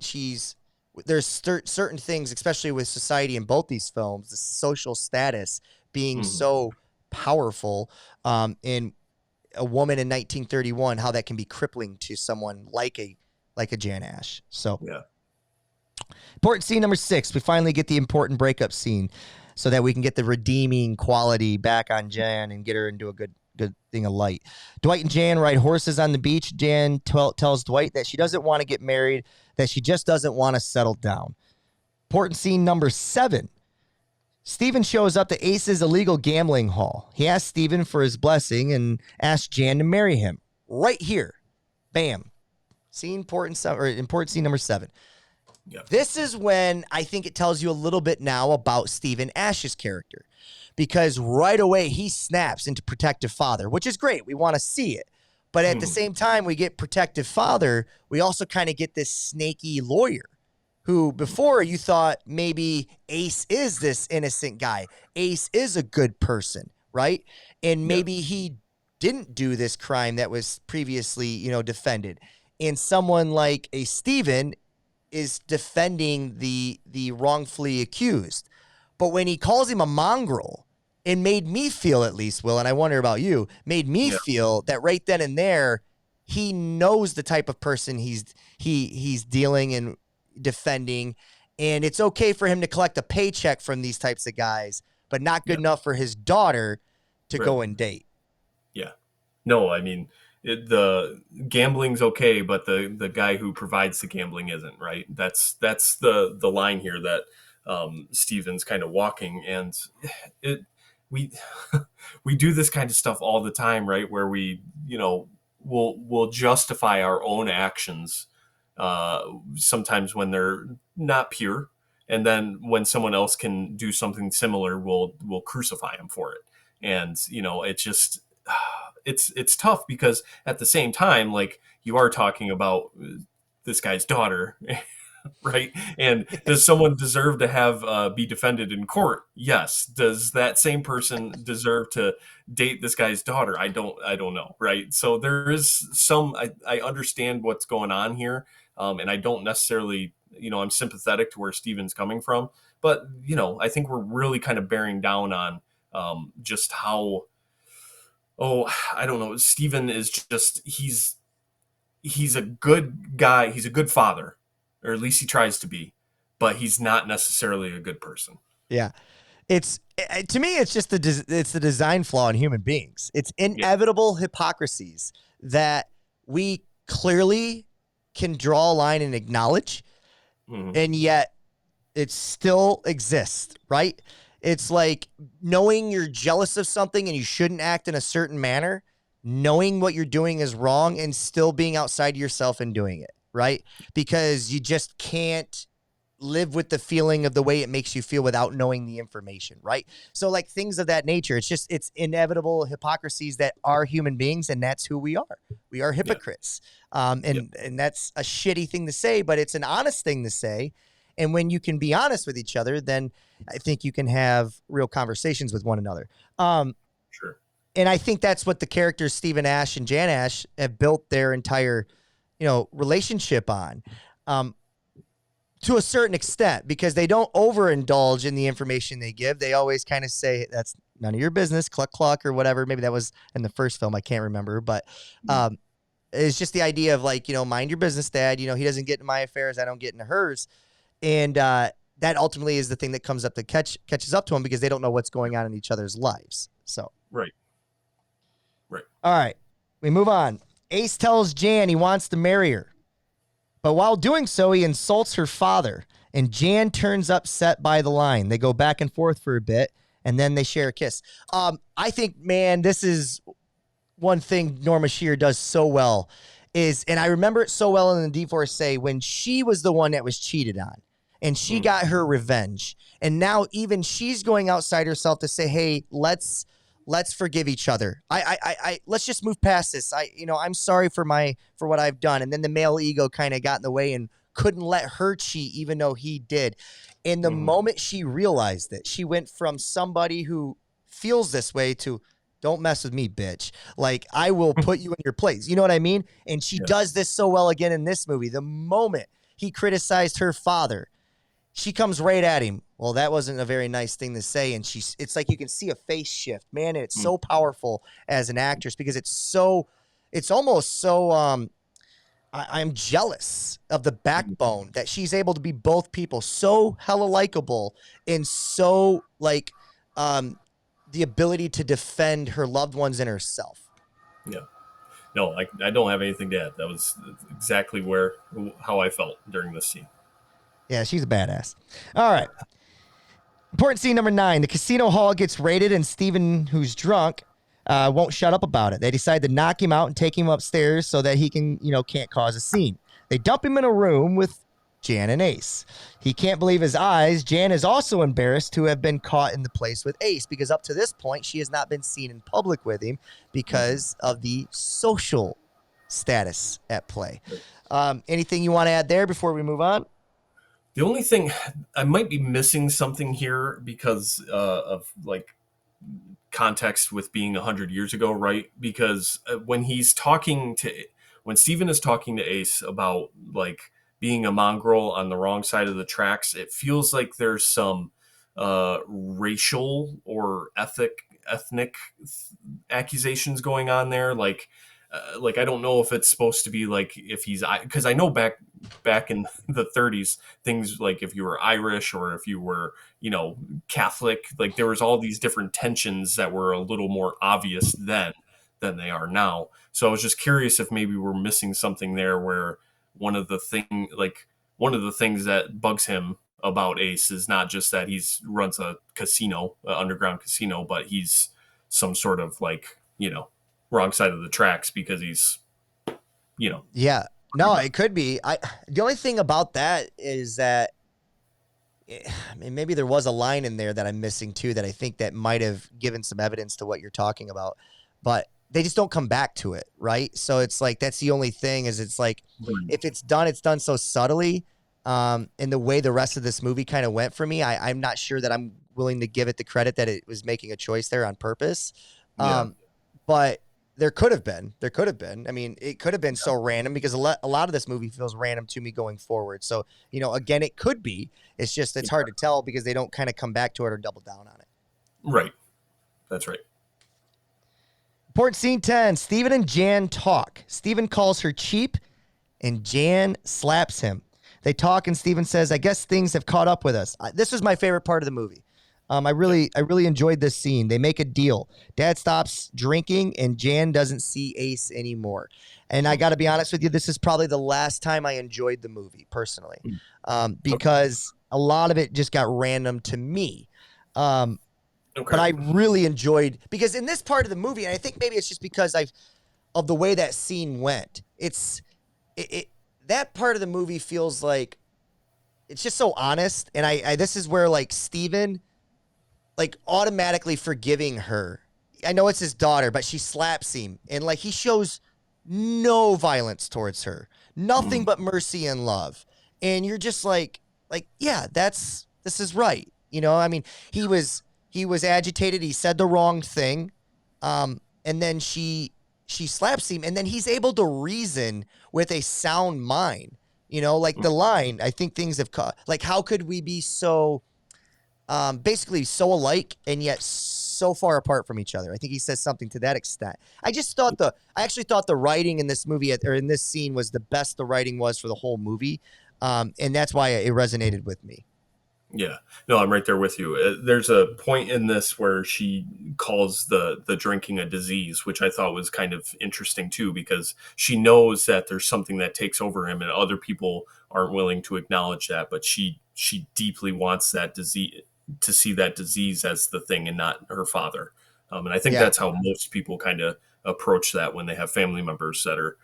There's certain things, especially with society in both these films, the social status being so powerful, in a woman in 1931, how that can be crippling to someone like a Jan Ash. So yeah. Important scene number 6. We finally get the important breakup scene so that we can get the redeeming quality back on Jan and get her into a good thing of light. Dwight and Jan ride horses on the beach. Jan tells Dwight that she doesn't want to get married, that she just doesn't want to settle down. Important scene number 7. Stephen shows up to Ace's illegal gambling hall. He asks Stephen for his blessing and asks Jan to marry him. Right here. Bam. Important scene number 7. Yep. This is when I think it tells you a little bit now about Stephen Ash's character, because right away he snaps into protective father, which is great. We want to see it. But at the same time we get protective father, we also kind of get this snaky lawyer who before you thought maybe Ace is this innocent guy. Ace is a good person, right? And maybe he didn't do this crime that was previously, defended. And someone like a Stephen is defending the wrongfully accused. But when he calls him a mongrel, it made me feel, at least, Will, and I wonder about you, made me feel that right then and there, he knows the type of person he's dealing and defending, and it's okay for him to collect a paycheck from these types of guys, but not good enough for his daughter to go and date. Yeah. No, I mean, the gambling's okay, but the guy who provides the gambling isn't, right? That's the line here that Stephen's kind of walking, and we do this kind of stuff all the time, right? Where we, we'll justify our own actions sometimes when they're not pure, and then when someone else can do something similar, we'll crucify them for it. And it just it's tough, because at the same time, like, you are talking about this guy's daughter, right? And does someone deserve to have be defended in court? Yes. Does that same person deserve to date this guy's daughter? I don't know, right? So there is some. I understand what's going on here, and I don't necessarily, I'm sympathetic to where Stephen's coming from, but I think we're really kind of bearing down on just how. Oh, I don't know. Stephen is just he's a good guy. He's a good father, or at least he tries to be, but he's not necessarily a good person. Yeah. To me, it's just it's the design flaw in human beings. It's inevitable hypocrisies that we clearly can draw a line and acknowledge, and yet it still exists, right? It's like knowing you're jealous of something and you shouldn't act in a certain manner, knowing what you're doing is wrong and still being outside yourself and doing it, right? Because you just can't live with the feeling of the way it makes you feel without knowing the information, right? So like things of that nature, it's inevitable hypocrisies that are human beings, and that's who we are. We are hypocrites. And that's a shitty thing to say, but it's an honest thing to say. And when you can be honest with each other, then I think you can have real conversations with one another. Sure. And I think that's what the characters Stephen Ash and Jan Ash have built their entire, relationship on, to a certain extent, because they don't overindulge in the information they give. They always kind of say, that's none of your business, cluck, cluck, or whatever. Maybe that was in the first film. I can't remember, but it's just the idea of like, mind your business, Dad. He doesn't get into my affairs. I don't get into hers. And that ultimately is the thing that comes up that catches up to them, because they don't know what's going on in each other's lives. So right. All right, we move on. Ace tells Jan he wants to marry her. But while doing so, he insults her father. And Jan turns upset by the line. They go back and forth for a bit, and then they share a kiss. I think, man, this is one thing Norma Shearer does so well is, and I remember it so well in the Divorcee when she was the one that was cheated on. And she got her revenge. And now even she's going outside herself to say, hey, let's forgive each other. Let's just move past this. I'm sorry for what I've done. And then the male ego kind of got in the way and couldn't let her cheat, even though he did. In the moment she realized it, she went from somebody who feels this way to, don't mess with me, bitch. Like, I will put you in your place. You know what I mean? And she does this so well again in this movie. The moment he criticized her father, she comes right at him. Well, that wasn't a very nice thing to say. And it's like you can see a face shift, man. And it's so powerful as an actress because it's almost so, I'm jealous of the backbone that she's able to be both people, so hella likable and so like, the ability to defend her loved ones and herself. Yeah. No, I don't have anything to add. That was exactly how I felt during this scene. Yeah, she's a badass. All right. Important scene number 9. The casino hall gets raided and Steven, who's drunk, won't shut up about it. They decide to knock him out and take him upstairs so that he can't cause a scene. They dump him in a room with Jan and Ace. He can't believe his eyes. Jan is also embarrassed to have been caught in the place with Ace because up to this point, she has not been seen in public with him because of the social status at play. Anything you want to add there before we move on? The only thing, I might be missing something here because of like context with being 100 years ago, right? Because when Steven is talking to Ace about like being a mongrel on the wrong side of the tracks, it feels like there's some racial or ethnic accusations going on there. Like I don't know if it's supposed to be like if he's, because I know back in the 30s, things like if you were Irish or if you were, Catholic, like there was all these different tensions that were a little more obvious then than they are now. So I was just curious if maybe we're missing something there where one of the things that bugs him about Ace is not just that he's runs a casino, underground casino, but he's some sort of like, wrong side of the tracks because he's, Yeah, no, it could be. The only thing about that is that, maybe there was a line in there that I'm missing too, that I think that might have given some evidence to what you're talking about, but they just don't come back to it. Right. So it's like, that's the only thing is it's like, if it's done so subtly, and the way the rest of this movie kind of went for me, I'm not sure that I'm willing to give it the credit that it was making a choice there on purpose. But there could have been. I mean, it could have been so random because a lot of this movie feels random to me going forward. So, again, it could be. It's just it's hard to tell because they don't kind of come back to it or double down on it. Right. That's right. Important scene 10. Steven and Jan talk. Steven calls her cheap and Jan slaps him. They talk and Steven says, I guess things have caught up with us. This was my favorite part of the movie. I really enjoyed this scene. They make a deal. Dad stops drinking and Jan doesn't see Ace anymore. And I got to be honest with you, this is probably the last time I enjoyed the movie personally, because a lot of it just got random to me. But I really enjoyed, because in this part of the movie, and I think maybe it's just because of the way that scene went, that part of the movie feels like it's just so honest. And this is where like Steven, like automatically forgiving her. I know it's his daughter, but she slaps him and like he shows no violence towards her, nothing but mercy and love. And you're just like, yeah, this is right. I mean, he was agitated. He said the wrong thing. And then she slaps him and then he's able to reason with a sound mind, like the line, I think things have caught, like, how could we be so, basically so alike and yet so far apart from each other? I think he says something to that extent. I actually thought the writing in this movie or in this scene was the best the writing was for the whole movie. And that's why it resonated with me. Yeah, no, I'm right there with you. There's a point in this where she calls the drinking a disease, which I thought was kind of interesting too, because she knows that there's something that takes over him, and other people aren't willing to acknowledge that. But she deeply wants that disease, to see that disease as the thing and not her father. And I think Yeah. that's how most people kind of approach that when they have family members that are,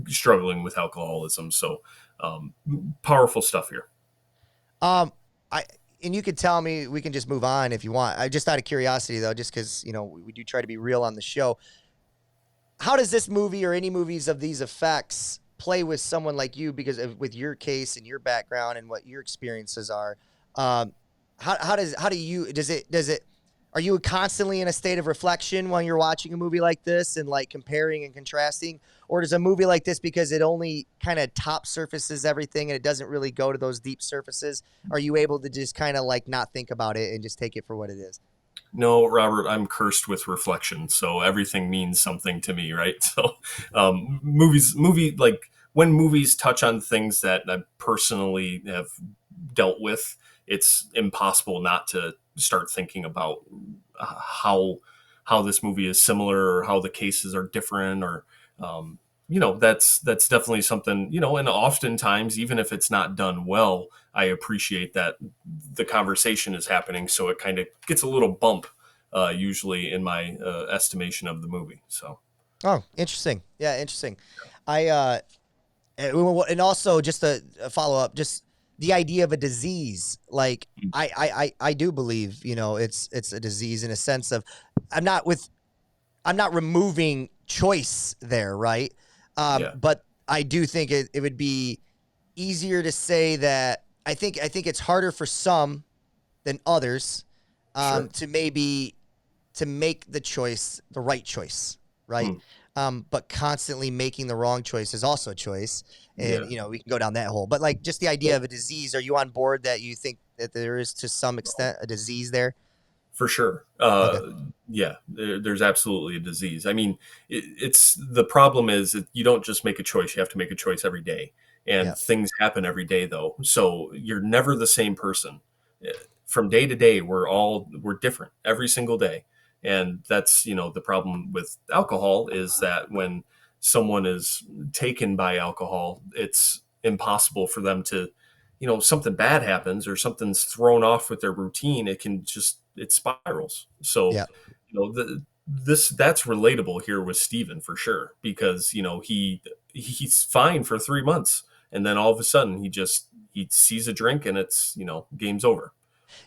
struggling with alcoholism. So powerful stuff here. Um, I and you could tell me, we can just move on if you want. I just out of curiosity though, just because we do try to be real on the show. How does this movie or any movies of these effects play with someone like you? Because with your case and your background and what your experiences are, are you constantly in a state of reflection when you're watching a movie like this and like comparing and contrasting? Or does a movie like this, because it only kind of top surfaces everything and it doesn't really go to those deep surfaces, are you able to just kind of like not think about it and just take it for what it is? No, Robert, I'm cursed with reflection, so everything means something to me, right? So, like when movies touch on things that I personally have dealt with, it's impossible not to start thinking about how this movie is similar, or how the cases are different, or that's definitely something, and oftentimes, even if it's not done well, I appreciate that the conversation is happening, so it kind of gets a little bump usually in my estimation of the movie. So Oh, interesting. Yeah, interesting. I and also just a follow up, just the idea of a disease. Like I do believe, it's a disease in a sense of I'm not removing choice there, right? But I do think it would be easier to say that I think it's harder for some than others Sure. to make the right choice, right? But constantly making the wrong choice is also a choice. And, we can go down that hole. But like just the idea of a disease, are you on board that you think that there is to some extent a disease there? For sure. Okay. Yeah, there's absolutely a disease. I mean, it's the problem is that you don't just make a choice. You have to make a choice every day. And Yeah. things happen every day, though. So you're never the same person. From day to day, we're different every single day. And that's, the problem with alcohol is that when someone is taken by alcohol, it's impossible for them to, something bad happens or something's thrown off with their routine. It spirals. So, Yeah. that's relatable here with Steven for sure, because, he's fine for 3 months. And then all of a sudden he sees a drink and it's, game's over.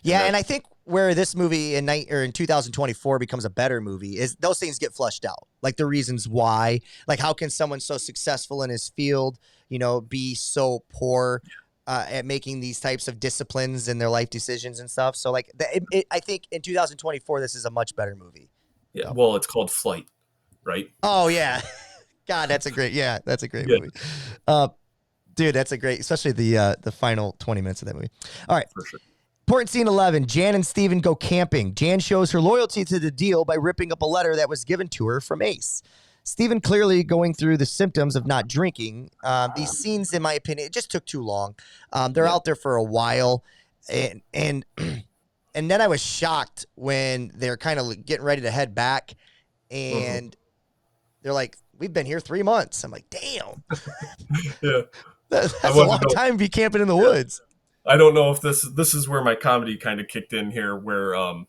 Yeah, and I think where this movie in 2024 becomes a better movie is those things get flushed out, like the reasons why. Like, how can someone so successful in his field, be so poor at making these types of disciplines in their life decisions and stuff? So, like, I think in 2024 this is a much better movie. Yeah, well, it's called Flight, right? Oh yeah, God, that's a great movie. Dude, that's a great, especially the final 20 minutes of that movie. All right. For sure. Important scene 11. Jan and Steven go camping. Jan shows her loyalty to the deal by ripping up a letter that was given to her from Ace. Steven clearly going through the symptoms of not drinking. These scenes, in my opinion, it just took too long. They're out there for a while. And then I was shocked when they're kind of getting ready to head back. And they're like, we've been here 3 months. I'm like, damn. Yeah. That's a long time to be camping in the woods. I don't know if this is where my comedy kind of kicked in here, where I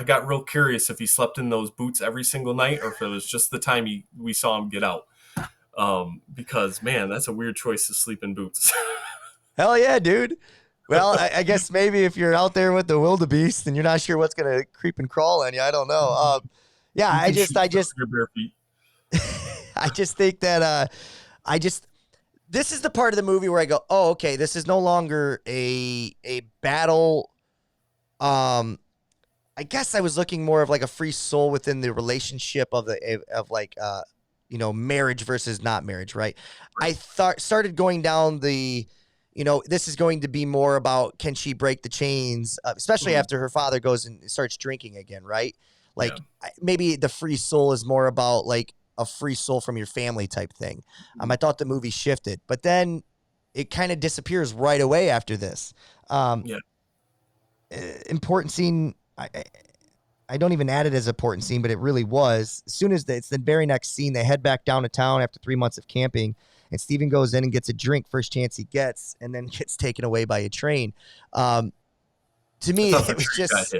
got real curious if he slept in those boots every single night, or if it was just the time we saw him get out. Because man, that's a weird choice to sleep in boots. Hell yeah, dude. Well, I guess maybe if you're out there with the wildebeest and you're not sure what's gonna creep and crawl on you, I don't know. Yeah, I just your bare feet. I just think that this is the part of the movie where I go, oh, okay, this is no longer a battle. I guess I was looking more of like a free soul within the relationship of marriage versus not marriage, right? I started going down the, this is going to be more about, can she break the chains, especially after her father goes and starts drinking again, right? Like maybe the free soul is more about like a free soul from your family type thing. I thought the movie shifted, but then it kind of disappears right away after this. Important scene. I don't even add it as an important scene, but it really was. As soon as it's the very next scene, they head back down to town after 3 months of camping, and Steven goes in and gets a drink first chance he gets, and then gets taken away by a train. To me, it was just,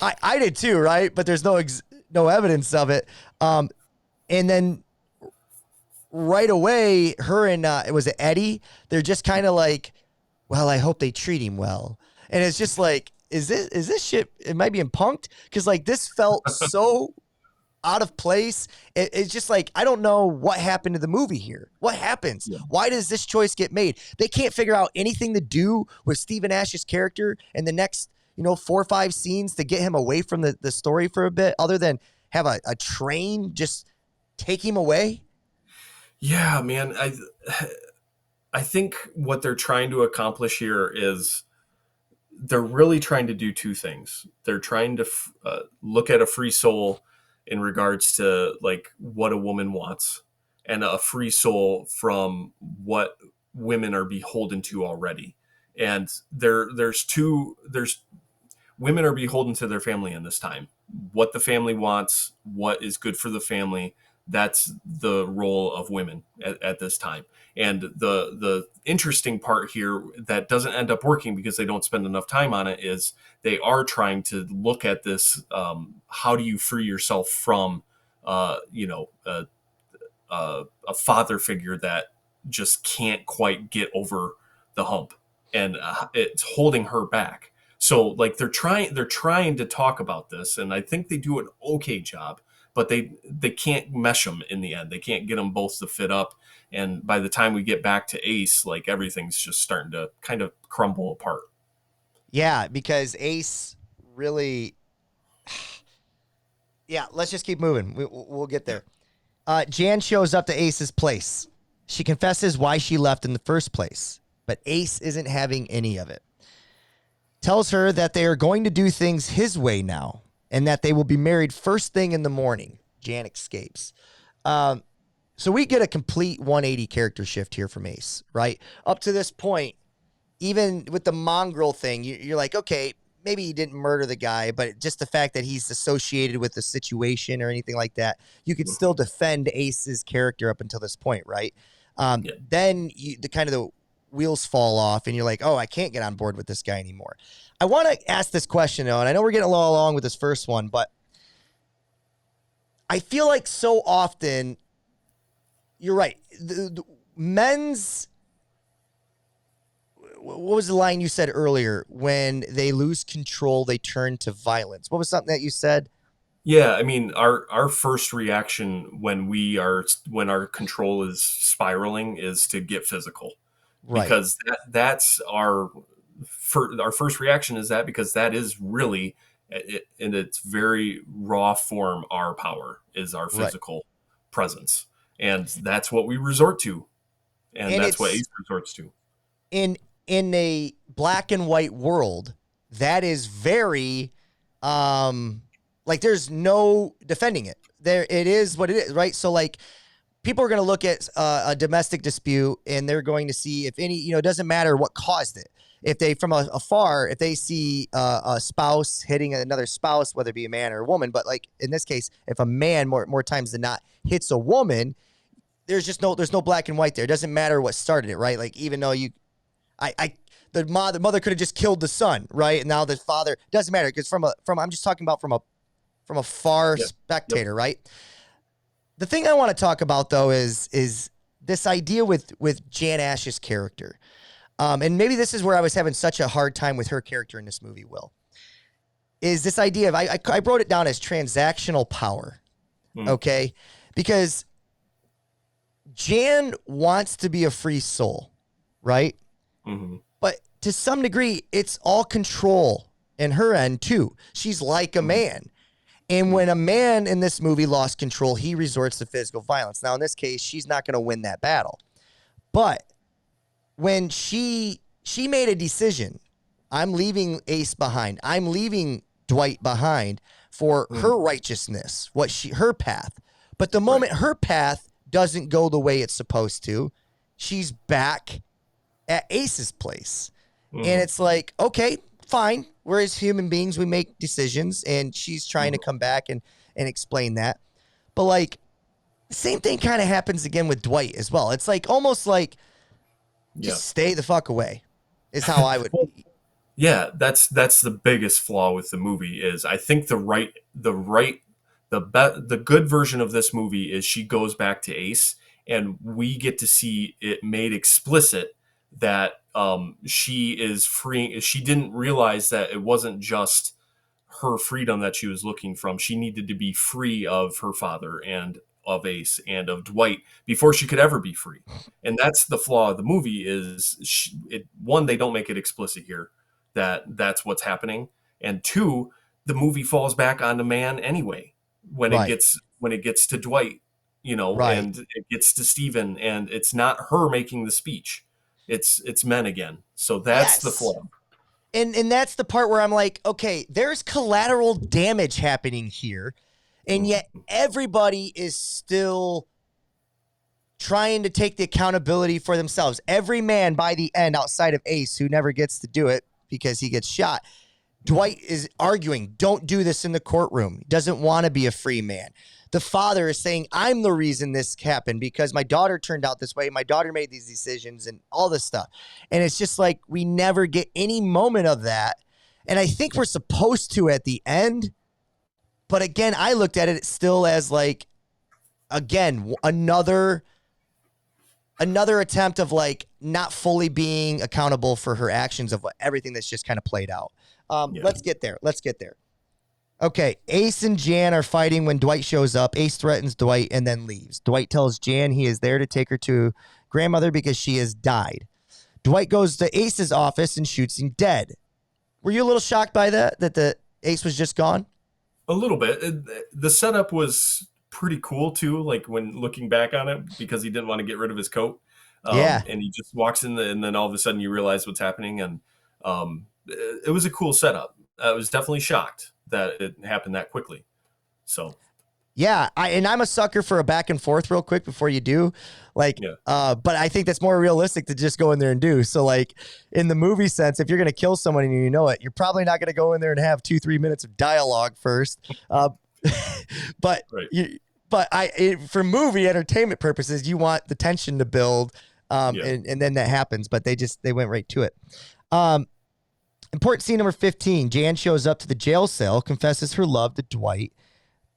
I did too, right? But there's no evidence of it. And then right away, her and was it Eddie? They're just kind of like, well, I hope they treat him well, and it's just like, is this shit? Am I being punked? Because like this felt so out of place. It's just like, I don't know what happened to the movie here. What happens? Yeah. Why does this choice get made? They can't figure out anything to do with Stephen Ash's character in the next 4 or 5 scenes to get him away from the story for a bit, other than have a train just take him away. Yeah, man. I think what they're trying to accomplish here is they're really trying to do 2 things. They're trying to look at a free soul in regards to like what a woman wants, and a free soul from what women are beholden to already. And there's women are beholden to their family in this time. What the family wants, what is good for the family, that's the role of women at this time. And the interesting part here that doesn't end up working because they don't spend enough time on it is they are trying to look at this. How do you free yourself from, a father figure that just can't quite get over the hump, and it's holding her back. So like they're trying to talk about this, and I think they do an okay job, but they can't mesh them in the end. They can't get them both to fit up. And by the time we get back to Ace, like everything's just starting to kind of crumble apart. Yeah, because Ace really, yeah, let's just keep moving. We'll get there. Jan shows up to Ace's place. She confesses why she left in the first place, but Ace isn't having any of it. Tells her that they are going to do things his way now, and that they will be married first thing in the morning. Jan escapes. So we get a complete 180 character shift here from Ace, right? Up to this point, even with the mongrel thing, you're like, okay, maybe he didn't murder the guy, but just the fact that he's associated with the situation or anything like that, you could still defend Ace's character up until this point, right? Then the wheels fall off, and you're like, oh, I can't get on board with this guy anymore. I want to ask this question, though, and I know we're getting along with this first one, but I feel like so often, you're right, the men's, what was the line you said earlier? When they lose control, they turn to violence. What was something that you said? Yeah, I mean, our first reaction when our control is spiraling is to get physical, right? Because that's our first reaction is that, because that is really in its very raw form, our power is our physical presence, and that's what we resort to, and that's what Ace resorts to. In a black and white world, that is very like there's no defending it. There it is what it is, right? So like people are going to look at a domestic dispute, and they're going to see if any, it doesn't matter what caused it. If they from afar, if they see a spouse hitting another spouse, whether it be a man or a woman, but like in this case, if a man more times than not hits a woman, there's no black and white there. It doesn't matter what started it, right? Like even though the mother could have just killed the son, right? And now the father, doesn't matter, because from I'm just talking about from a far spectator, right? The thing I want to talk about though is this idea with Jan Ash's character. And maybe this is where I was having such a hard time with her character in this movie, Will, is this idea of, I wrote it down as transactional power. Okay. Because Jan wants to be a free soul, right? Mm-hmm. But to some degree, it's all control in her end too. She's like a man. And when a man in this movie lost control, he resorts to physical violence. Now, in this case, she's not going to win that battle. But when she made a decision, I'm leaving Ace behind. I'm leaving Dwight behind for her righteousness, her path. But the moment her path doesn't go the way it's supposed to, she's back at Ace's place. Mhm. And it's like, okay, fine. We're as human beings, we make decisions, and she's trying to Mhm. come back and explain that. But like, same thing kind of happens again with Dwight as well. It's like almost like Yeah. just stay the fuck away is how I would. Well, yeah, that's the biggest flaw with the movie is I think the good version of this movie is she goes back to Ace and we get to see it made explicit that she is free. She didn't realize that it wasn't just her freedom that she was looking from. She needed to be free of her father and of Ace and of Dwight before she could ever be free. And that's the flaw of the movie is one, they don't make it explicit here that that's what's happening. And two, the movie falls back on the man anyway when it Right. gets to Dwight, Right. and it gets to Steven, and it's not her making the speech. It's men again. So that's the Yes. flaw. And that's the part where I'm like, okay, there's collateral damage happening here, and yet everybody is still trying to take the accountability for themselves. Every man by the end, outside of Ace, who never gets to do it because he gets shot, Dwight is arguing, don't do this in the courtroom. He doesn't want to be a free man. The father is saying, I'm the reason this happened because my daughter turned out this way. My daughter made these decisions and all this stuff. And it's just like we never get any moment of that. And I think we're supposed to at the end. But again, I looked at it still as like, again, another attempt of like not fully being accountable for her actions of everything that's just kind of played out. Yeah. Let's get there. Okay, Ace and Jan are fighting when Dwight shows up. Ace threatens Dwight and then leaves. Dwight tells Jan he is there to take her to grandmother because she has died. Dwight goes to Ace's office and shoots him dead. Were you a little shocked by that the Ace was just gone? A little bit. The setup was pretty cool too. Like when looking back on it, because he didn't want to get rid of his coat, Yeah. and he just walks in, and then all of a sudden you realize what's happening, and it was a cool setup. I was definitely shocked that it happened that quickly. So Yeah, I'm a sucker for a back and forth real quick before you do. Like, yeah, but I think that's more realistic to just go in there and do. So like in the movie sense, if you're going to kill someone and you know it, you're probably not going to go in there and have 2-3 minutes of dialogue first. But right. For movie entertainment purposes, you want the tension to build. And then that happens, but they went right to it. Important scene number 15. Jan shows up to the jail cell, confesses her love to Dwight,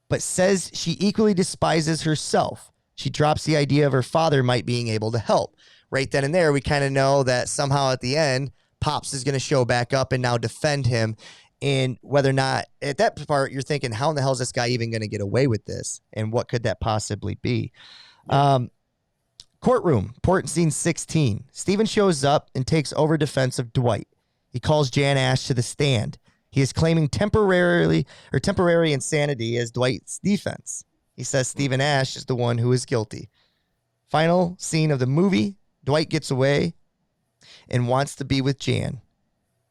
but says she equally despises herself. She drops the idea of her father might being able to help. Right then and there, we kind of know that somehow at the end, Pops is going to show back up and now defend him. And whether or not, at that part, you're thinking, how in the hell is this guy even going to get away with this? And what could that possibly be? Courtroom, important scene 16. Steven shows up and takes over defense of Dwight. He calls Jan Ash to the stand. He is claiming temporary insanity as Dwight's defense. He says Steven Ash is the one who is guilty. Final scene of the movie, Dwight gets away and wants to be with Jan.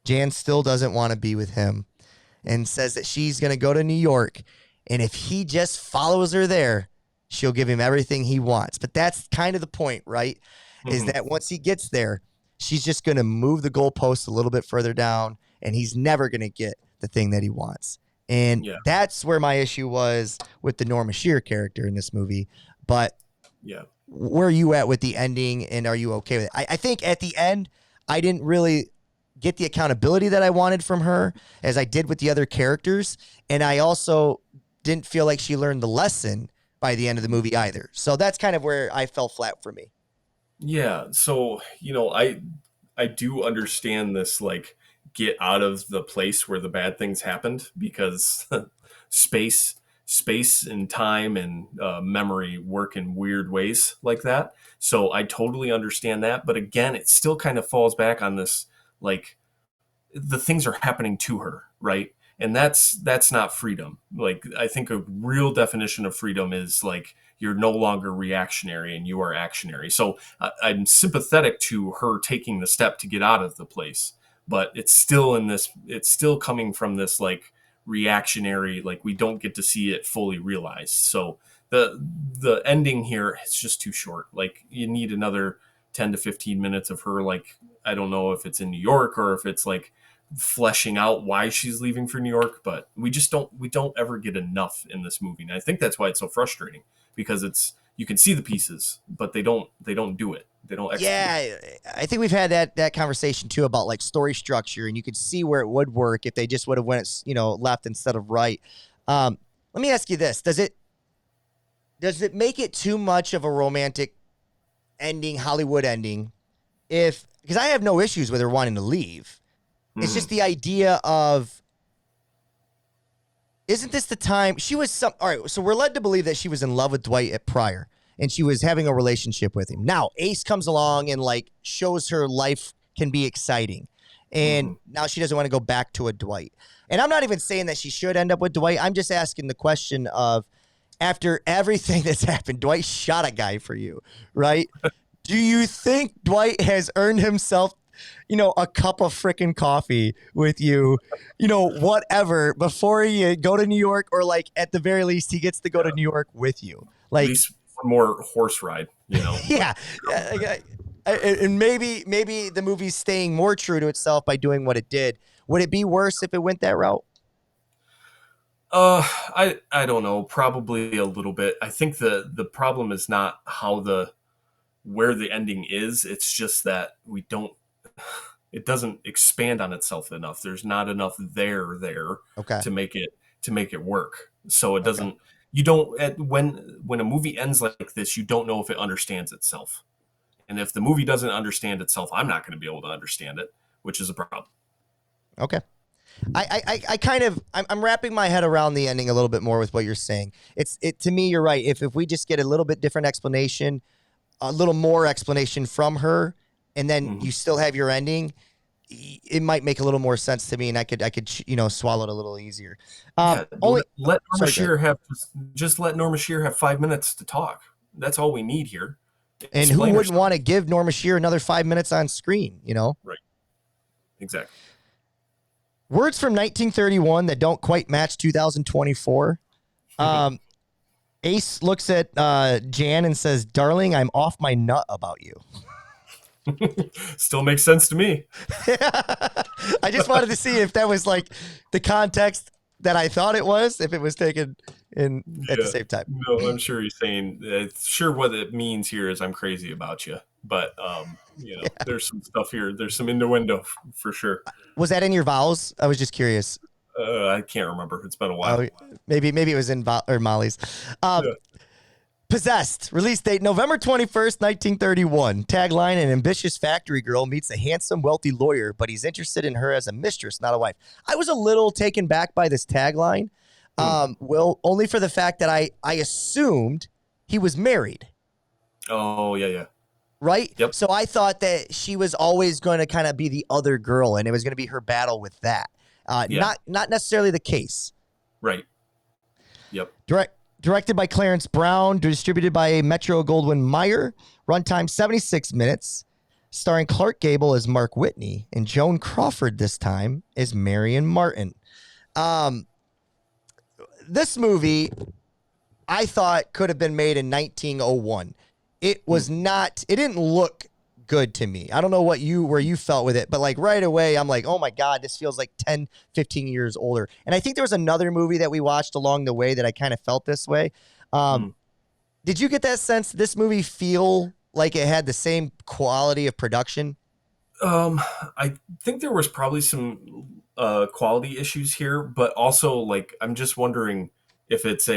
Jan still doesn't want to be with him and says that she's going to go to New York, and if he just follows her there, she'll give him everything he wants. But that's kind of the point, right? Is that once he gets there, she's just going to move the goalposts a little bit further down, and he's never going to get the thing that he wants. And that's where my issue was with the Norma Shearer character in this movie. But where are you at with the ending, and are you okay with it? I think at the end, I didn't really get the accountability that I wanted from her as I did with the other characters. And I also didn't feel like she learned the lesson by the end of the movie either. So that's kind of where I fell flat for me. Yeah. So, I do understand this, like, get out of the place where the bad things happened, because space and time and memory work in weird ways like that. So I totally understand that. But again, it still kind of falls back on this, like, the things are happening to her, right? And that's not freedom. Like, I think a real definition of freedom is like you're no longer reactionary and you are actionary. So I'm sympathetic to her taking the step to get out of the place, but it's still coming from this like reactionary, like we don't get to see it fully realized. So the ending here is just too short. Like, you need another 10 to 15 minutes of her, like, I don't know if it's in New York or if it's like fleshing out why she's leaving for New York, but we don't ever get enough in this movie. And I think that's why it's so frustrating, because you can see the pieces, but they don't do it. They don't execute. Yeah, I think we've had that conversation too about like story structure, and you could see where it would work if they just would have went, left instead of right. Let me ask you this: Does it make it too much of a romantic ending, Hollywood ending? Because I have no issues with her wanting to leave. It's just the idea of, isn't this the time she was all right, so we're led to believe that she was in love with Dwight at prior, and she was having a relationship with him. Now, Ace comes along and like shows her life can be exciting. And now she doesn't want to go back to a Dwight. And I'm not even saying that she should end up with Dwight. I'm just asking the question of, after everything that's happened, Dwight shot a guy for you, right? Do you think Dwight has earned himself, a cup of freaking coffee with you, whatever, before you go to New York, or like at the very least he gets to go to New York with you? Like, at least one more horse ride, Yeah. And maybe the movie's staying more true to itself by doing what it did. Would it be worse if it went that route? I don't know. Probably a little bit. I think the problem is not where the ending is. It's just that it doesn't expand on itself enough. There's not enough there to make it work. So it doesn't. Okay. You don't. When a movie ends like this, you don't know if it understands itself. And if the movie doesn't understand itself, I'm not going to be able to understand it, which is a problem. Okay. I'm wrapping my head around the ending a little bit more with what you're saying. To me, you're right. If we just get a little bit different explanation, a little more explanation from her, and then you still have your ending, it might make a little more sense to me, and I could swallow it a little easier. Let Norma Shearer let Norma Shearer have 5 minutes to talk. That's all we need here. And who wouldn't want to give Norma Shearer another 5 minutes on screen, Right. Exactly. Words from 1931 that don't quite match 2024. Ace looks at Jan and says, "Darling, I'm off my nut about you." Still makes sense to me. I just wanted to see if that was like the context that I thought it was, if it was taken in at the same time. No, I'm sure he's saying, sure what it means here is I'm crazy about you. But, there's some stuff here. There's some innuendo for sure. Was that in your vows? I was just curious. I can't remember. It's been a while. Maybe it was in Molly's. Possessed. Release date November 21st, 1931. Tagline: an ambitious factory girl meets a handsome, wealthy lawyer, but he's interested in her as a mistress, not a wife. I was a little taken back by this tagline. Only for the fact that I assumed he was married. Oh, yeah. Right? Yep. So I thought that she was always going to kind of be the other girl, and it was going to be her battle with that. Not necessarily the case. Right. Yep. Directed by Clarence Brown, distributed by Metro-Goldwyn-Mayer. Runtime 76 minutes. Starring Clark Gable as Mark Whitney and Joan Crawford this time as Marion Martin. This movie, I thought, could have been made in 1901. It was not. It didn't look good to me. I don't know where you felt with it, but like right away, I'm like, oh my God, this feels like 10, 15 years older. And I think there was another movie that we watched along the way that I kind of felt this way. Did you get that sense? This movie feel like it had the same quality of production? I think there was probably some quality issues here, but also like, I'm just wondering if it's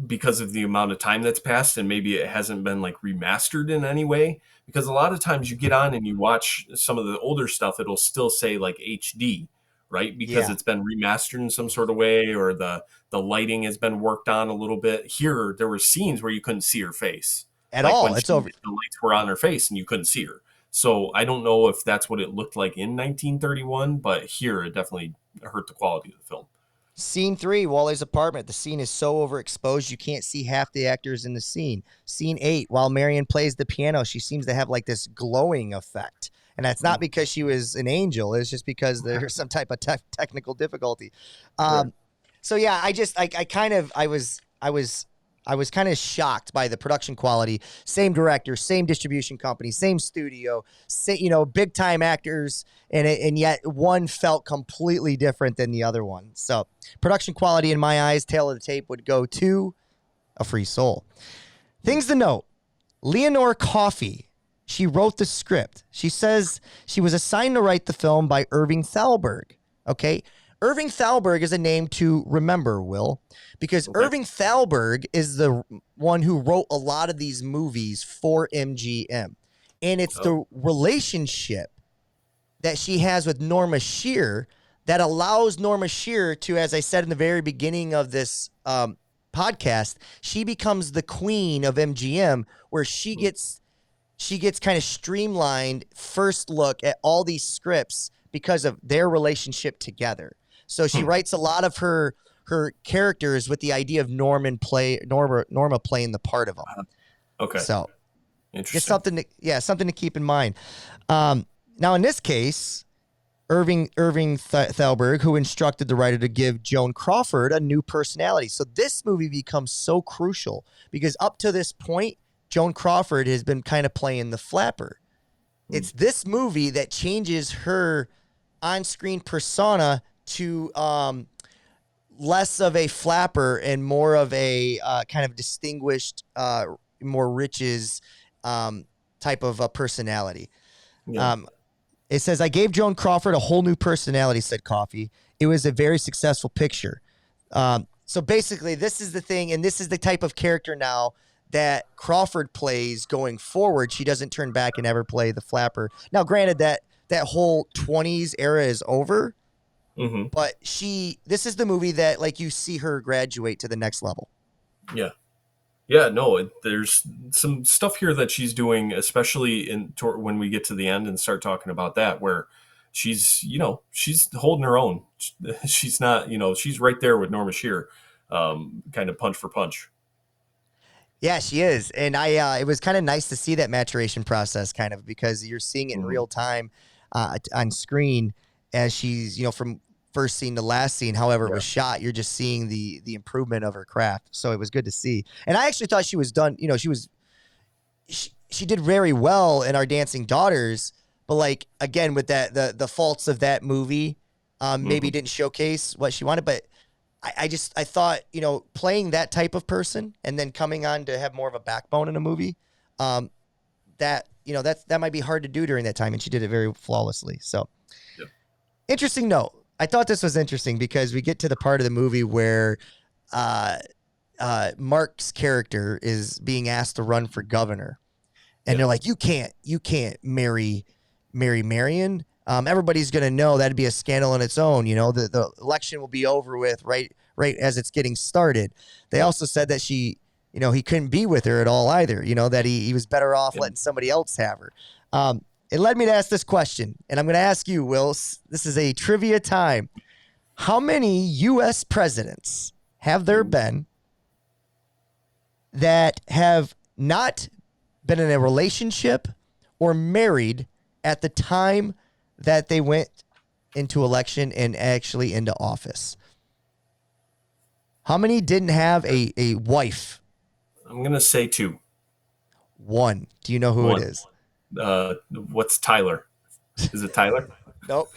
because of the amount of time that's passed, and maybe it hasn't been like remastered in any way, because a lot of times you get on and you watch some of the older stuff, it'll still say like HD, right? Because it's been remastered in some sort of way, or the lighting has been worked on a little bit. Here, there were scenes where you couldn't see her face at all. It's over. The lights were on her face and you couldn't see her. So I don't know if that's what it looked like in 1931, but here it definitely hurt the quality of the film. Scene 3, Wally's apartment. The scene is so overexposed you can't see half the actors in the scene. Scene 8, while Marion plays the piano, she seems to have like this glowing effect. And that's not because she was an angel. It's just because there's some type of technical difficulty. So yeah, I was I was kind of shocked by the production quality. Same director, same distribution company, same studio, big time actors, and yet one felt completely different than the other one. So production quality in my eyes, tail of the tape would go to A Free Soul. Things to note: Leonore Coffey. She wrote the script. She says she was assigned to write the film by Irving Thalberg. Okay. Irving Thalberg is a name to remember, Will, because Irving Thalberg is the one who wrote a lot of these movies for MGM. And it's the relationship that she has with Norma Shearer that allows Norma Shearer to, as I said in the very beginning of this podcast, she becomes the queen of MGM, where she gets kind of streamlined first look at all these scripts because of their relationship together. So she writes a lot of her characters with the idea of Norma playing the part of them. Okay. So interesting. Just something to keep in mind. Now in this case, Irving Thalberg, who instructed the writer to give Joan Crawford a new personality. So this movie becomes so crucial because up to this point, Joan Crawford has been kind of playing the flapper. It's this movie that changes her on-screen persona to less of a flapper and more of a kind of distinguished, more riches type of a personality. Yeah. It says, I gave Joan Crawford a whole new personality, said Coffey. It was a very successful picture. So basically, this is the thing, and this is the type of character now that Crawford plays going forward. She doesn't turn back and ever play the flapper. Now, granted, that whole 20s era is over, but this is the movie that, like, you see her graduate to the next level. Yeah. Yeah, no, there's some stuff here that she's doing, especially when we get to the end and start talking about that, where she's holding her own. She's not, she's right there with Norma Shearer, kind of punch for punch. Yeah, she is. And it was kind of nice to see that maturation process kind of, because you're seeing it in real time on screen as she's, from first scene to last scene, however it was shot, you're just seeing the improvement of her craft. So it was good to see. And I actually thought she was done, she did very well in Our Dancing Daughters, but like, again, with that, the faults of that movie maybe didn't showcase what she wanted, but I thought, playing that type of person and then coming on to have more of a backbone in a movie, that might be hard to do during that time. And she did it very flawlessly. So interesting note. I thought this was interesting because we get to the part of the movie where Mark's character is being asked to run for governor. And they're like, you can't marry Marion. Everybody's going to know that'd be a scandal in its own. The election will be over with right as it's getting started. They also said that he couldn't be with her at all either, that he was better off letting somebody else have her. It led me to ask this question, and I'm going to ask you, Will. This is a trivia time. How many U.S. presidents have there been that have not been in a relationship or married at the time that they went into election and actually into office? How many didn't have a wife? I'm going to say 2. 1. Do you know who it is? What's Tyler? Is it Tyler? Nope.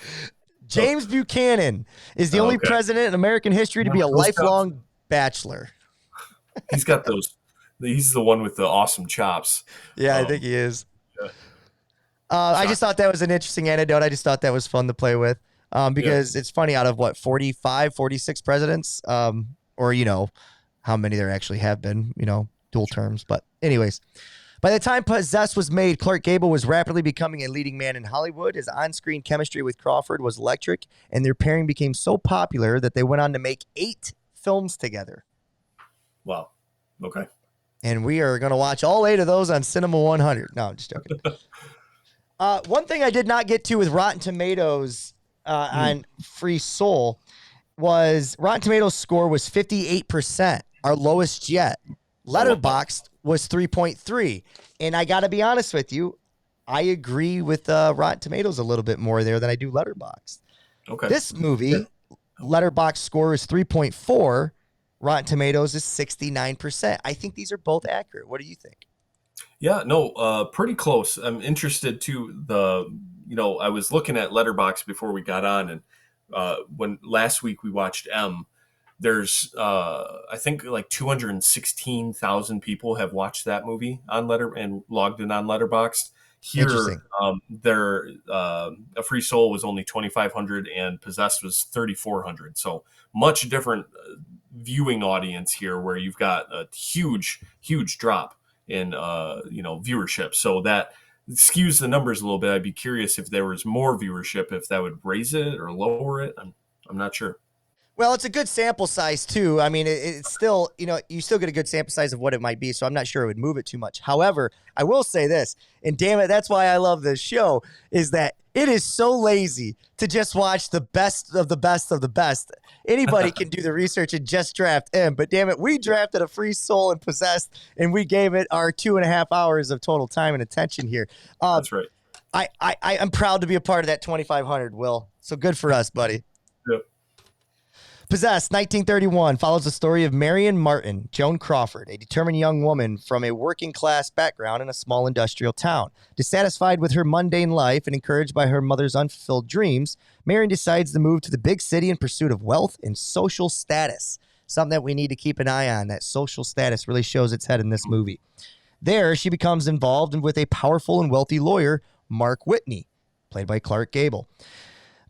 James Buchanan is the only president in American history to be a lifelong bachelor. He's got those. He's the one with the awesome chops. Yeah, I think he is. Yeah. I just thought that was an interesting anecdote. I just thought that was fun to play with because it's funny, out of 45, 46 presidents, or, how many there actually have been, dual terms. But anyways, by the time Possessed was made, Clark Gable was rapidly becoming a leading man in Hollywood. His on-screen chemistry with Crawford was electric, and their pairing became so popular that they went on to make 8 films together. Wow. Okay. And we are going to watch all 8 of those on Cinema 100. No, I'm just joking. One thing I did not get to with Rotten Tomatoes on Free Soul was Rotten Tomatoes score was 58%, our lowest yet. Letterboxd was 3.3. And I got to be honest with you, I agree with Rotten Tomatoes a little bit more there than I do Letterboxd. Okay. This movie, Letterboxd score is 3.4. Rotten Tomatoes is 69%. I think these are both accurate. What do you think? Yeah, no, pretty close. I'm interested to I was looking at Letterboxd before we got on, and when last week we watched M, there's I think like 216,000 people have watched that movie on and logged in on Letterboxd. Here, Interesting. A Free Soul was only 2,500 and Possessed was 3,400. So much different viewing audience here, where you've got a huge drop in viewership. So that skews the numbers a little bit. I'd be curious if there was more viewership, if that would raise it or lower it. I'm not sure. Well, it's a good sample size, too. I mean, it's still, you still get a good sample size of what it might be, so I'm not sure it would move it too much. However, I will say this, and damn it, that's why I love this show, is that it is so lazy to just watch the best of the best of the best. Anybody can do the research and just draft M, but damn it, we drafted A Free Soul and Possessed, and we gave it our 2.5 hours of total time and attention here. That's right. I'm proud to be a part of that 2,500, Will. So good for us, buddy. Yep. Possessed, 1931, follows the story of Marion Martin, Joan Crawford, a determined young woman from a working-class background in a small industrial town. Dissatisfied with her mundane life and encouraged by her mother's unfulfilled dreams, Marion decides to move to the big city in pursuit of wealth and social status. Something that we need to keep an eye on. That social status really shows its head in this movie. There, she becomes involved with a powerful and wealthy lawyer, Mark Whitney, played by Clark Gable.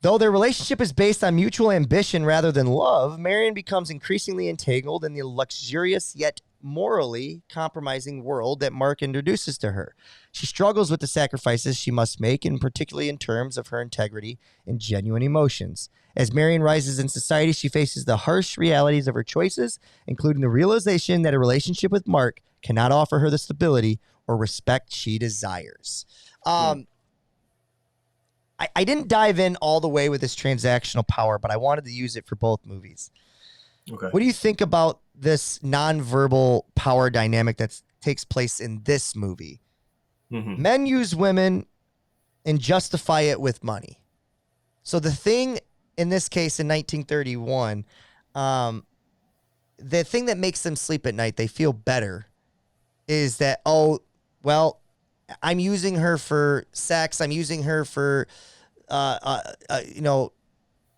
Though their relationship is based on mutual ambition rather than love, Marion becomes increasingly entangled in the luxurious yet morally compromising world that Mark introduces to her. She struggles with the sacrifices she must make, and particularly in terms of her integrity and genuine emotions. As Marion rises in society, she faces the harsh realities of her choices, including the realization that a relationship with Mark cannot offer her the stability or respect she desires. I didn't dive in all the way with this transactional power, but I wanted to use it for both movies. Okay. What do you think about this nonverbal power dynamic that takes place in this movie? Mm-hmm. Men use women and justify it with money. So the thing in this case in 1931, the thing that makes them sleep at night, they feel better, is that, I'm using her for sex. I'm using her for,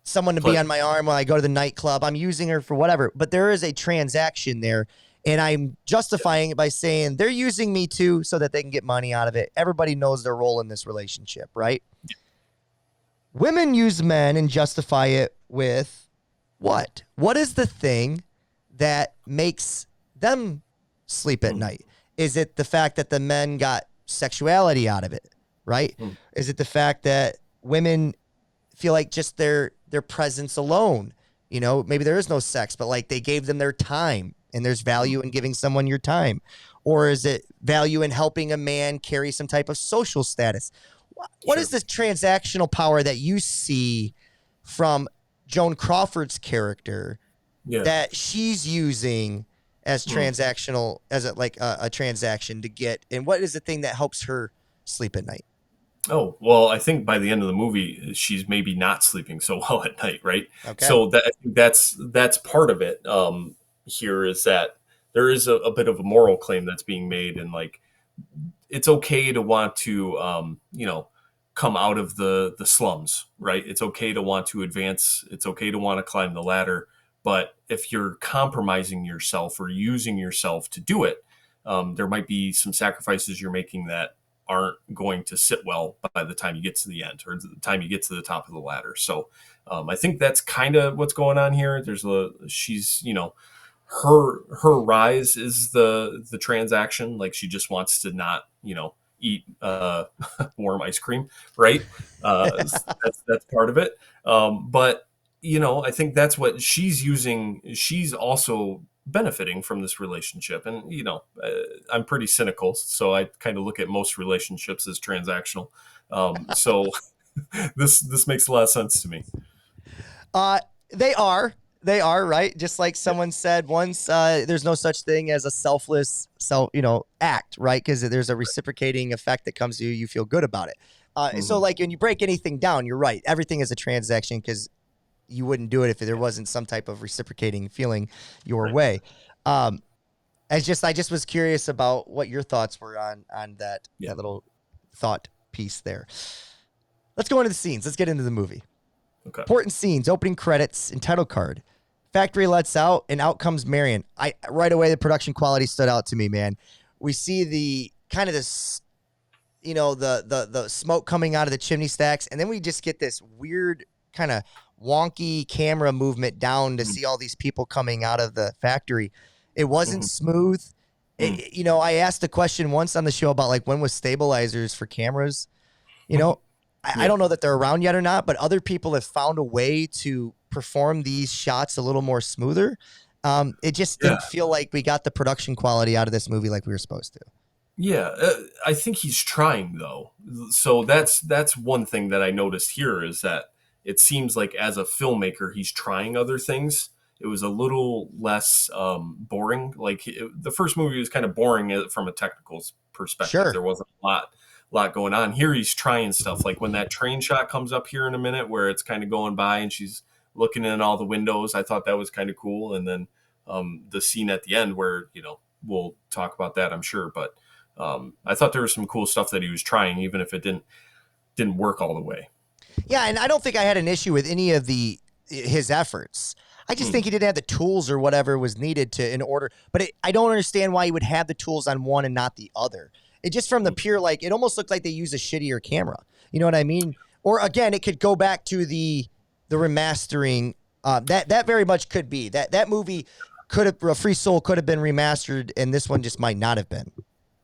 someone to be on my arm when I go to the nightclub. I'm using her for whatever. But there is a transaction there, and I'm justifying it by saying they're using me too so that they can get money out of it. Everybody knows their role in this relationship, right? Women use men and justify it with what? What is the thing that makes them sleep at night? Is it the fact that the men got sexuality out of it, right? Is it the fact that women feel like just their presence alone, maybe there is no sex, but like they gave them their time, and there's value in giving someone your time? Or is it value in helping a man carry some type of social status? What is the transactional power that you see from Joan Crawford's character that she's using as transactional, as a transaction to get, and what is the thing that helps her sleep at night? Oh, well, I think by the end of the movie, she's maybe not sleeping so well at night, right? Okay. So that's part of it. Here is that there is a bit of a moral claim that's being made, and like it's okay to want to come out of the slums, right? It's okay to want to advance. It's okay to want to climb the ladder. But if you're compromising yourself or using yourself to do it, there might be some sacrifices you're making that aren't going to sit well by the time you get to the end or the time you get to the top of the ladder. So I think that's kind of what's going on here. Her rise is the transaction. Like she just wants to not, eat warm ice cream, right? That's part of it. But I think that's what she's using. She's also benefiting from this relationship. And, I'm pretty cynical, so I kind of look at most relationships as transactional. So this makes a lot of sense to me. They are, right? Just like someone said once, there's no such thing as a selfless act, right? Because there's a reciprocating effect that comes to you. You feel good about it. So like when you break anything down, you're right. Everything is a transaction because you wouldn't do it if there wasn't some type of reciprocating feeling your Right. way. I just was curious about what your thoughts were on that Yeah. that little thought piece there. Let's go into the scenes. Let's get into the movie. Okay. Important scenes, opening credits, and title card. Factory lets out, and out comes Marion. Right away, the production quality stood out to me, man. We see the kind of this, the smoke coming out of the chimney stacks, and then we just get this weird kind of wonky camera movement down to see all these people coming out of the factory. It wasn't smooth. I asked a question once on the show about like when was stabilizers for cameras. I don't know that they're around yet or not, but other people have found a way to perform these shots a little more smoother. It just didn't feel like we got the production quality out of this movie like we were supposed to. Yeah, I think he's trying though. So that's one thing that I noticed here is that it seems like as a filmmaker, he's trying other things. It was a little less boring. Like the first movie was kind of boring from a technical perspective. Sure. There wasn't a lot going on. Here he's trying stuff. Like when that train shot comes up here in a minute where it's kind of going by and she's looking in all the windows. I thought that was kind of cool. And then the scene at the end where, we'll talk about that, I'm sure. But I thought there was some cool stuff that he was trying, even if it didn't work all the way. Yeah, and I don't think I had an issue with any of his efforts. I just think he didn't have the tools or whatever was needed in order. But I don't understand why he would have the tools on one and not the other. It just from the pure, like, it almost looked like they used a shittier camera. You know what I mean? Or again, it could go back to the remastering. That very much could be that movie a Free Soul could have been remastered, and this one just might not have been.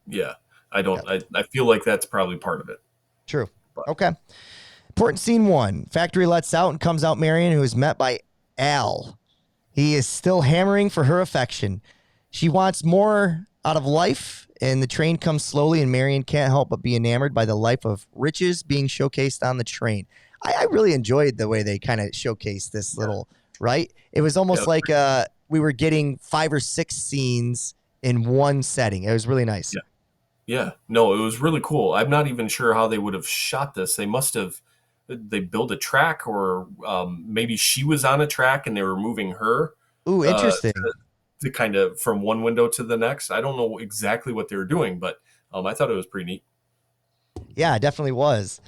Yeah, I feel like that's probably part of it. True. Okay. Important scene 1. Factory lets out and comes out Marion, who is met by Al. He is still hammering for her affection. She wants more out of life, and the train comes slowly, and Marion can't help but be enamored by the life of riches being showcased on the train. I really enjoyed the way they kind of showcased this little, right? It was almost like we were getting 5 or 6 scenes in one setting. It was really nice. Yeah. No, it was really cool. I'm not even sure how they would have shot this. They built a track, or maybe she was on a track and they were moving her. Ooh, interesting. To kind of from one window to the next. I don't know exactly what they were doing, but I thought it was pretty neat. Yeah, it definitely was.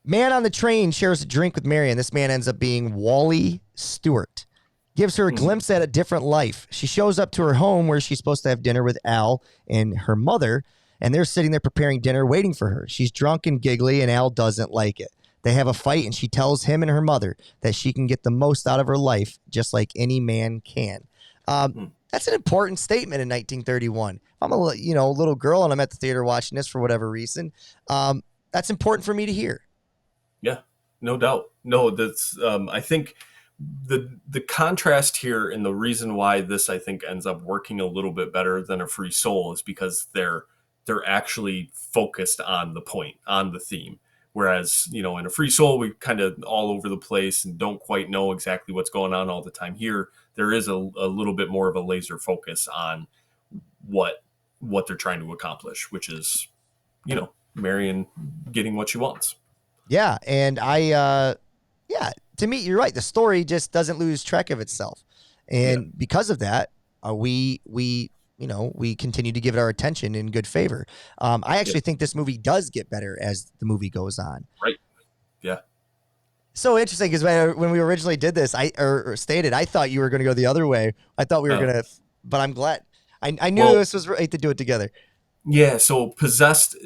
Man on the train shares a drink with Marion. This man ends up being Wally Stewart. Gives her a glimpse at a different life. She shows up to her home where she's supposed to have dinner with Al and her mother, and they're sitting there preparing dinner, waiting for her. She's drunk and giggly, and Al doesn't like it. They have a fight, and she tells him and her mother that she can get the most out of her life, just like any man can. That's an important statement in 1931. If I'm a little girl and I'm at the theater watching this for whatever reason, that's important for me to hear. Yeah, no doubt. No, that's I think the contrast here, and the reason why this I think ends up working a little bit better than a Free Soul, is because they're actually focused on the point, on the theme. Whereas, in a Free Soul, we kind of all over the place and don't quite know exactly what's going on all the time. Here, there is a little bit more of a laser focus on what they're trying to accomplish, which is, Marion getting what she wants. Yeah, and to me, you're right. The story just doesn't lose track of itself. And because of that, we continue to give it our attention in good favor. I actually think this movie does get better as the movie goes on. Right. Yeah. So interesting, because when we originally did this, I thought you were going to go the other way. I thought we were going to, but I'm glad. I knew this was right to do it together. Yeah. So Possessed,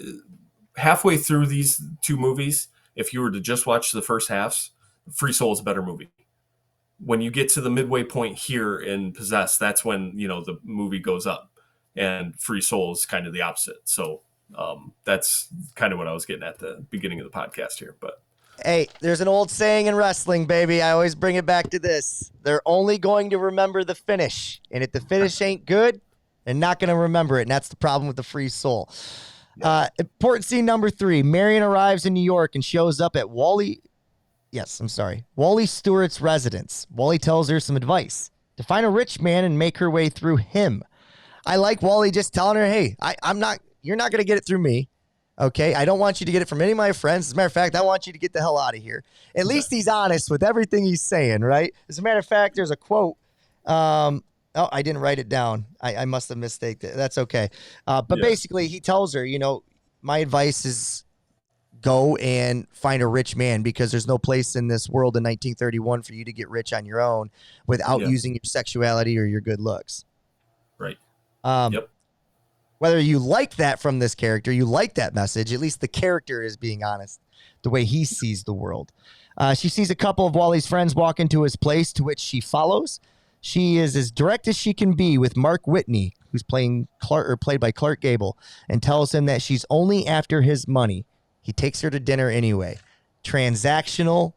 halfway through these two movies, if you were to just watch the first halves, Free Soul is a better movie. When you get to the midway point here in Possessed, that's when, the movie goes up, and Free Soul is kind of the opposite. So that's kind of what I was getting at the beginning of the podcast here. But hey, there's an old saying in wrestling, baby. I always bring it back to this. They're only going to remember the finish. And if the finish ain't good, they're not going to remember it. And that's the problem with the Free Soul. Important scene number 3. Marion arrives in New York and shows up at Wally Stewart's residence. Wally tells her some advice: to find a rich man and make her way through him. I like Wally just telling her, hey, you're not going to get it through me. Okay, I don't want you to get it from any of my friends. As a matter of fact, I want you to get the hell out of here. At least he's honest with everything he's saying, right? As a matter of fact, there's a quote. Oh, I didn't write it down. I must have mistaked it. That's okay. But basically, he tells her, my advice is go and find a rich man because there's no place in this world in 1931 for you to get rich on your own without using your sexuality or your good looks. Right. Yep. Whether you like that from this character, you like that message, at least the character is being honest the way he sees the world. She sees a couple of Wally's friends walk into his place, to which she follows. She is as direct as she can be with Mark Whitney, who's played by Clark Gable, and tells him that she's only after his money. He takes her to dinner anyway. Transactional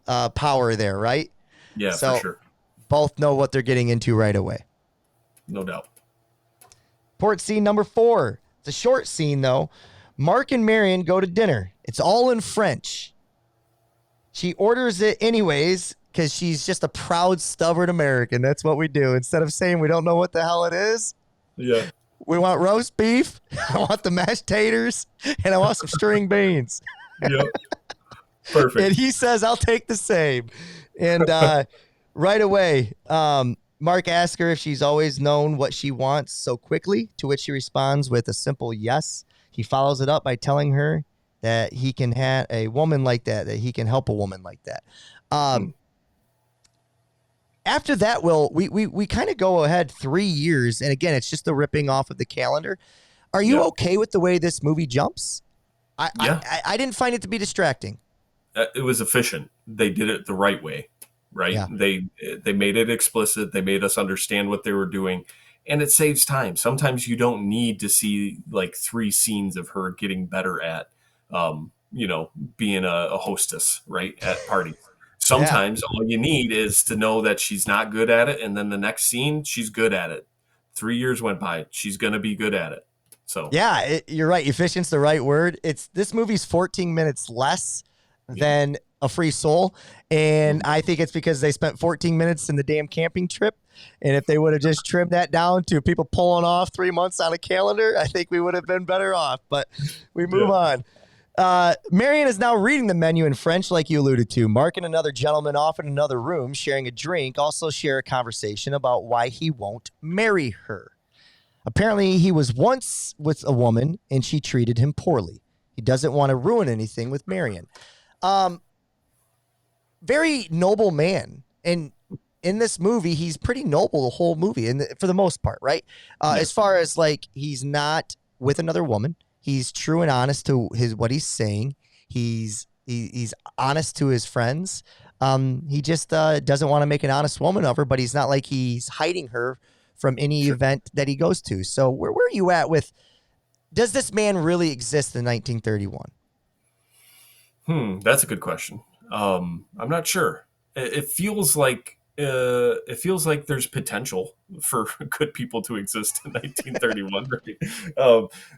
power there, right? Yeah, so for sure. Both know what they're getting into right away. No doubt. Port scene number 4. It's a short scene, though. Mark and Marion go to dinner. It's all in French. She orders it anyways because she's just a proud, stubborn American. That's what we do. Instead of saying we don't know what the hell it is, we want roast beef, I want the mashed taters, and I want some string beans. Yep. Perfect. And he says, I'll take the same. And right away, Mark asks her if she's always known what she wants so quickly, to which she responds with a simple yes. He follows it up by telling her that he can have a woman like that he can help a woman like that. After that, we kind of go ahead 3 years, and again, it's just the ripping off of the calendar. Are you okay with the way this movie jumps? I didn't find it to be distracting. It was efficient. They did it the right way. Right. Yeah. They made it explicit. They made us understand what they were doing, and it saves time. Sometimes you don't need to see like 3 scenes of her getting better at, being a hostess, right, at parties. Sometimes all you need is to know that she's not good at it, and then the next scene she's good at it. 3 years went by. She's going to be good at it. So you're right. Efficient's the right word. This movie's 14 minutes less than A Free Soul, and I think it's because they spent 14 minutes in the damn camping trip, and if they would have just trimmed that down to people pulling off 3 months on a calendar, I think we would have been better off, but we move on. Marion is now reading the menu in French, like you alluded to. Mark and another gentleman off in another room sharing a drink also share a conversation about why he won't marry her. Apparently, he was once with a woman, and she treated him poorly. He doesn't want to ruin anything with Marion. Very noble man. And in this movie, he's pretty noble the whole movie, and for the most part, right? As far as like, he's not with another woman. He's true and honest to what he's saying. He's honest to his friends. He just doesn't want to make an honest woman of her, but he's not like he's hiding her from any event that he goes to. So where are you at with, does this man really exist in 1931? That's a good question. I'm not sure. It feels like there's potential for good people to exist in 1931. Right?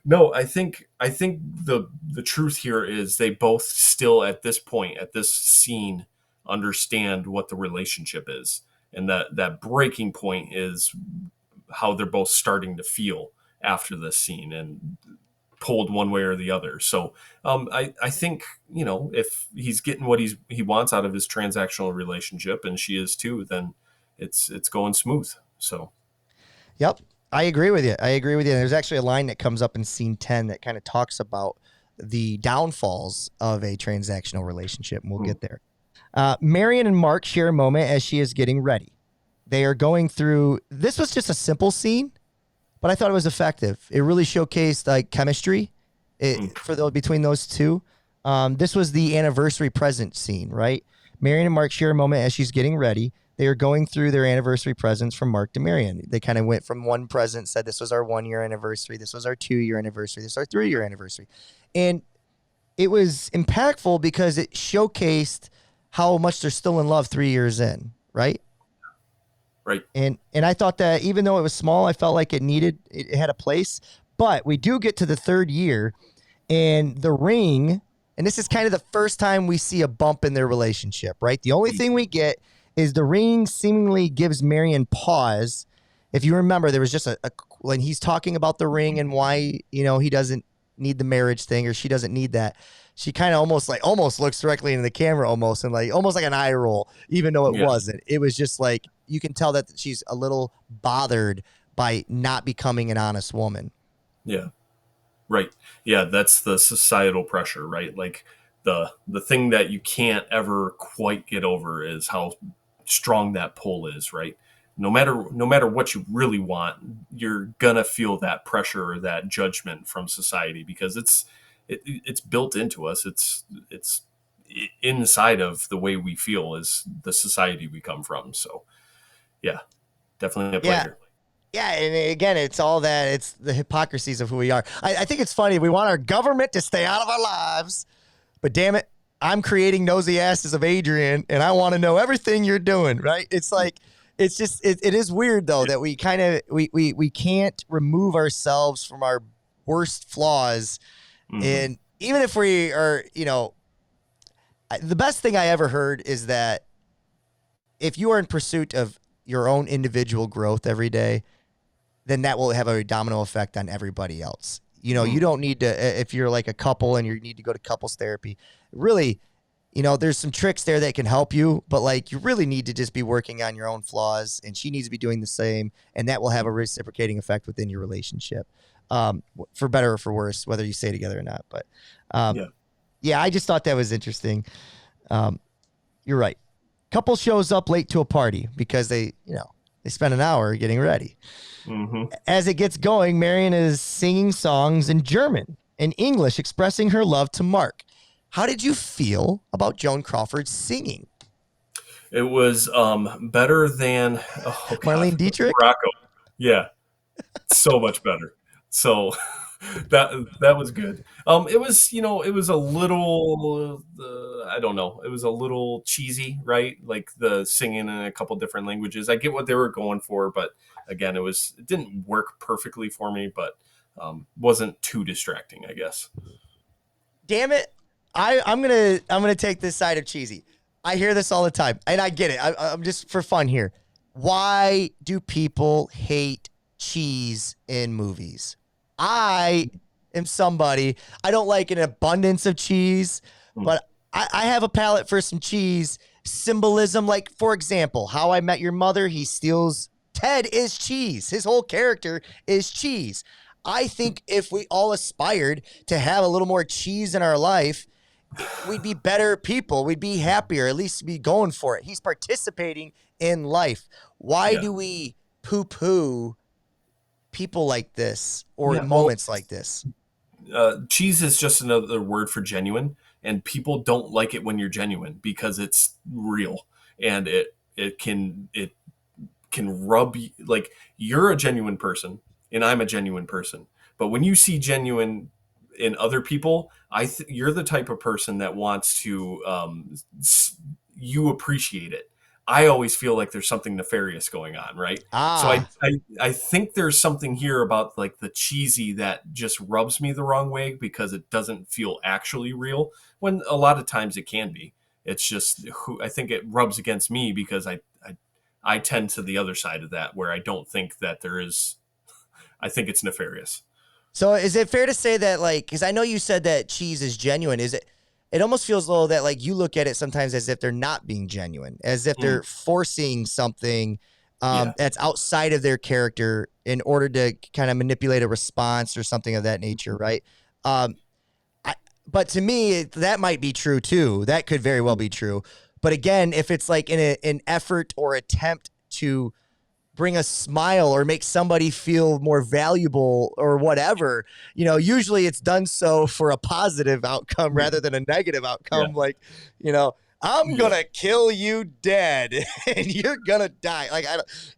No, I think the truth here is they both still at this point, at this scene, understand what the relationship is, and that breaking point is how they're both starting to feel after this scene and pulled one way or the other. So I think, if he's getting what he wants out of his transactional relationship, and she is too, then it's going smooth. So, yep, I agree with you. There's actually a line that comes up in scene 10 that kind of talks about the downfalls of a transactional relationship, and we'll get there. Marion and Mark share a moment as she is getting ready. They are going through, this was just a simple scene, but I thought it was effective. It really showcased like chemistry between those two. This was the anniversary present scene, right? Marion and Mark share a moment as she's getting ready. They are going through their anniversary presents from Mark to Marion. They kind of went from one present, said this was our 1-year anniversary, this was our 2-year anniversary, this is our 3-year anniversary. And it was impactful because it showcased how much they're still in love 3 years in, right? Right. And I thought that even though it was small, I felt like it had a place. But we do get to the 3rd year, and the ring, and this is kind of the first time we see a bump in their relationship, right? The only thing we get is the ring seemingly gives Marion pause. If you remember, there was just when he's talking about the ring and why, he doesn't need the marriage thing, or she doesn't need that. She kind of almost looks directly into the camera almost like an eye roll, even though it wasn't. It was just like, you can tell that she's a little bothered by not becoming an honest woman. Yeah. Right. Yeah. That's the societal pressure, right? Like the thing that you can't ever quite get over is how strong that pull is, right? No matter what you really want, you're gonna feel that pressure or that judgment from society, because it's built into us. It's inside of the way we feel is the society we come from. So yeah, definitely a player. Yeah, and again, it's all that. It's the hypocrisies of who we are. I think it's funny. We want our government to stay out of our lives, but damn it, I'm creating nosy asses of Adrian, and I want to know everything you're doing, right? It's like, it's just, it is weird, though, that we kind of, we can't remove ourselves from our worst flaws. And even if we are, the best thing I ever heard is that if you are in pursuit of your own individual growth every day, then that will have a domino effect on everybody else. You don't need to, if you're like a couple and you need to go to couples therapy, really, there's some tricks there that can help you, but like, you really need to just be working on your own flaws, and she needs to be doing the same. And that will have a reciprocating effect within your relationship, for better or for worse, whether you stay together or not. But, yeah, I just thought that was interesting. You're right. Couple shows up late to a party because they spend an hour getting ready. As it gets going, Marion is singing songs in German and English, expressing her love to Mark. How did you feel about Joan Crawford's singing? It was better than Marlene Dietrich. Rocco. Yeah, so much better. So that was good. It was it was a little I don't know. It was a little cheesy, right? Like the singing in a couple different languages. I get what they were going for, but again, it didn't work perfectly for me, but wasn't too distracting, I guess. Damn it. I'm gonna take this side of cheesy. I hear this all the time, and I get it. I'm just for fun here. Why do people hate cheese in movies? I am somebody, I don't like an abundance of cheese, but I have a palate for some cheese symbolism. Like, for example, How I Met Your Mother, Ted is cheese. His whole character is cheese. I think if we all aspired to have a little more cheese in our life, we'd be better people. We'd be happier, at least be going for it. He's participating in life. Why do we poo-poo people like this or moments like this? Cheese is just another word for genuine, and people don't like it when you're genuine because it's real, and it can rub you, like you're a genuine person and I'm a genuine person. But when you see genuine in other people, you're the type of person that wants to you appreciate it. I always feel like there's something nefarious going on, right? So I think there's something here about like the cheesy that just rubs me the wrong way because it doesn't feel actually real, when a lot of times it can be. It's just I think it rubs against me because I tend to the other side of that, where I don't think that there is. I think it's nefarious. So is it fair to say that, like, because I know you said that cheese is genuine, it almost feels though that like you look at it sometimes as if they're not being genuine, as if they're forcing something that's outside of their character in order to kind of manipulate a response or something of that nature, right? But to me, that might be true too. That could very well be true. But again, if it's like an effort or attempt to bring a smile or make somebody feel more valuable or whatever, usually it's done so for a positive outcome rather than a negative outcome. Yeah. Like, I'm going to kill you dead and you're going to die. Like,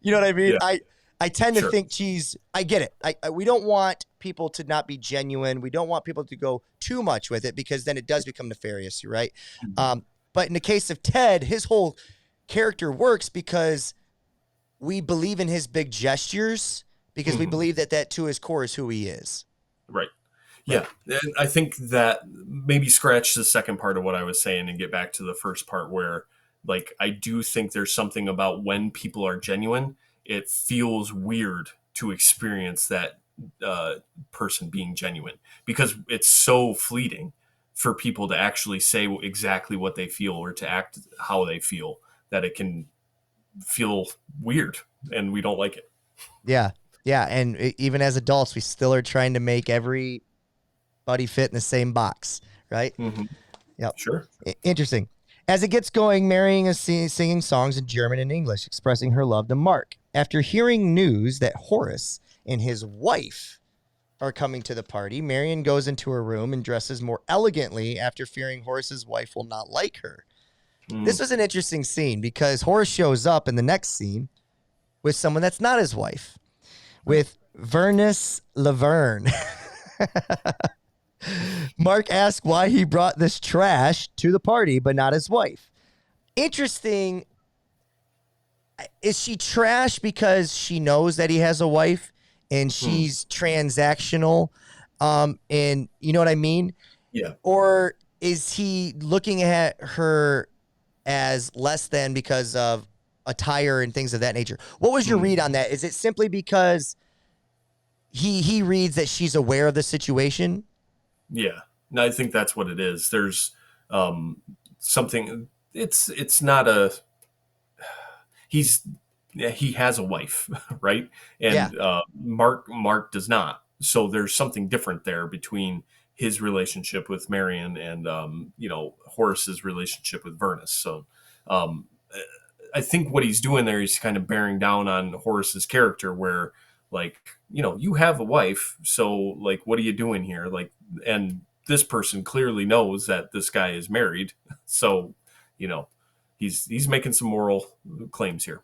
you know what I mean? Yeah. I tend to think cheese, I get it. We don't want people to not be genuine. We don't want people to go too much with it because then it does become nefarious. You're right. Mm-hmm. But in the case of Ted, his whole character works because we believe in his big gestures, because we believe that to his core is who he is. Right. Yeah. And I think that maybe scratch the second part of what I was saying and get back to the first part where, like, I do think there's something about when people are genuine, it feels weird to experience that person being genuine, because it's so fleeting for people to actually say exactly what they feel or to act how they feel, that it can feel weird and we don't like it. Yeah. Yeah. And even as adults, we still are trying to make everybody fit in the same box, right? Mm-hmm. Yep. Sure. Interesting. As it gets going, Marion is singing songs in German and English, expressing her love to Mark. After hearing news that Horace and his wife are coming to the party, Marion goes into her room and dresses more elegantly after fearing Horace's wife will not like her. This was an interesting scene because Horace shows up in the next scene with someone that's not his wife, with Vernice Laverne. Mark asks why he brought this trash to the party, but not his wife. Interesting. Is she trash because she knows that he has a wife and she's transactional? And you know what I mean? Yeah. Or is he looking at her as less than because of attire and things of that nature? What was your read on that? Is it simply because he reads that she's aware of the situation? Yeah. No, I think that's what it is. There's something. It's not a. He has a wife, right? And Mark does not. So there's something different there between his relationship with Marion and Horace's relationship with Vernice. So I think what he's doing there, he's kind of bearing down on Horace's character, where you have a wife, so what are you doing here? And this person clearly knows that this guy is married, so he's making some moral claims here.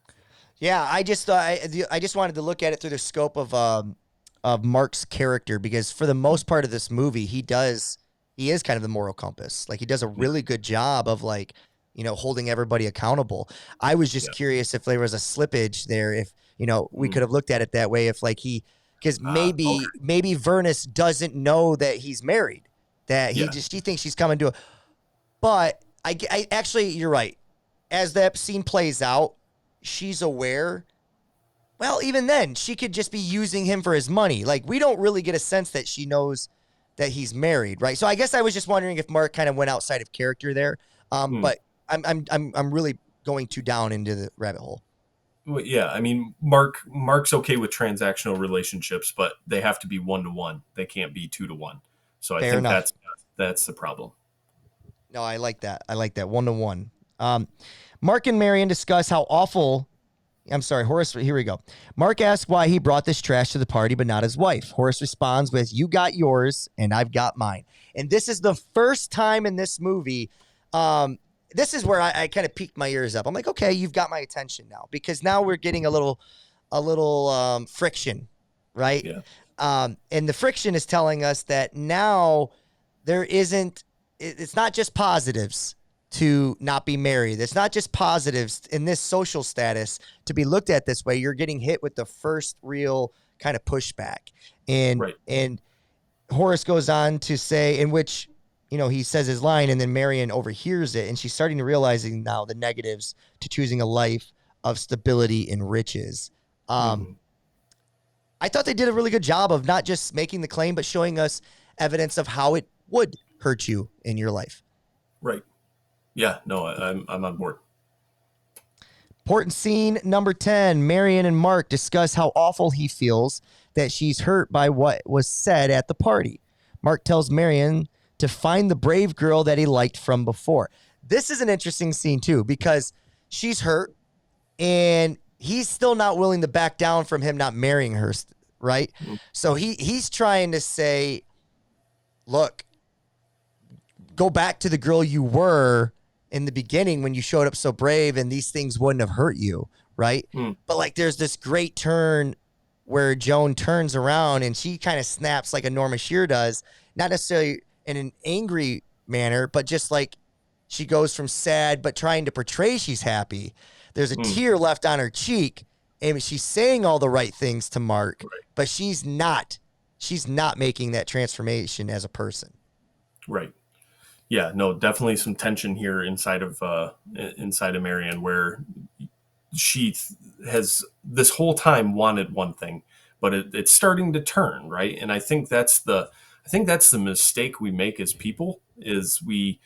Yeah, I just wanted to look at it through the scope of Mark's character, because for the most part of this movie, he is kind of the moral compass. He does a really good job of holding everybody accountable. I was just curious if there was a slippage there, if we could have looked at it that way, if because maybe Vernice doesn't know that he's married, that he thinks she's coming to but I actually, you're right. As that scene plays out, she's aware. Well, even then, she could just be using him for his money. We don't really get a sense that she knows that he's married, right? So I guess I was just wondering if Mark kind of went outside of character there. But I'm really going too down into the rabbit hole. Well, yeah, I mean, Mark's okay with transactional relationships, but they have to be 1-to-1. They can't be 2-to-1. So I think that's the problem. No, I like that. 1-to-1. Mark and Marion discuss how awful. I'm sorry, Horace. Here we go. Mark asks why he brought this trash to the party, but not his wife. Horace responds with, "You got yours, and I've got mine." And this is the first time in this movie. This is where I kind of peaked my ears up. I'm like, okay, you've got my attention now, because now we're getting a little friction, right? Yeah. And the friction is telling us that now it's not just positives to not be married. It's not just positives in this social status to be looked at this way. You're getting hit with the first real kind of pushback. And Horace goes on to say, in which, he says his line and then Marion overhears it, and she's starting to realizing now the negatives to choosing a life of stability and riches. I thought they did a really good job of not just making the claim, but showing us evidence of how it would hurt you in your life. Right. Yeah, no, I'm on board. Important scene number 10. Marion and Mark discuss how awful he feels that she's hurt by what was said at the party. Mark tells Marion to find the brave girl that he liked from before. This is an interesting scene too, because she's hurt and he's still not willing to back down from him not marrying her, right? Mm-hmm. So he's trying to say, look, go back to the girl you were in the beginning when you showed up so brave, and these things wouldn't have hurt you, right? But there's this great turn where Joan turns around and she kind of snaps like a Norma Shearer does, not necessarily in an angry manner, but just she goes from sad but trying to portray she's happy. There's a tear left on her cheek, and she's saying all the right things to Mark, but she's not making that transformation as a person. Right. Yeah, no, definitely some tension here inside of Marion, where she has this whole time wanted one thing, but it's starting to turn, right? And I think that's the mistake we make as people is we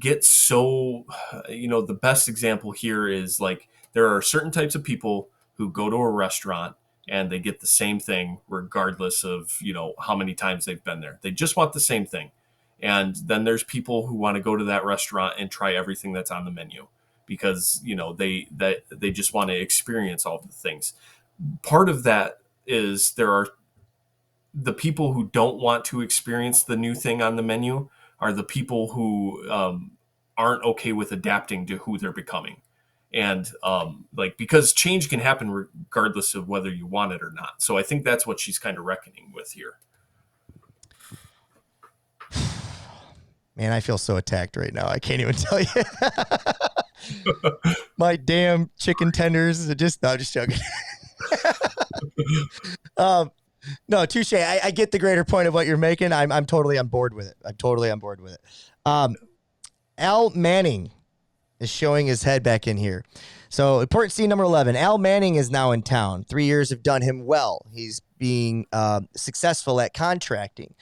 get so, the best example here is like there are certain types of people who go to a restaurant and they get the same thing regardless of, how many times they've been there. They just want the same thing. And then there's people who want to go to that restaurant and try everything that's on the menu because, they just want to experience all the things. Part of that is there are the people who don't want to experience the new thing on the menu are the people who aren't okay with adapting to who they're becoming. And because change can happen regardless of whether you want it or not. So I think that's what she's kind of reckoning with here. Man, I feel so attacked right now. I can't even tell you. My damn chicken tenders. No, I'm just joking. No, touche. I get the greater point of what you're making. I'm totally on board with it. Al Manning is showing his head back in here. So important scene number 11. Al Manning is now in town. 3 years have done him well. He's being successful at contracting.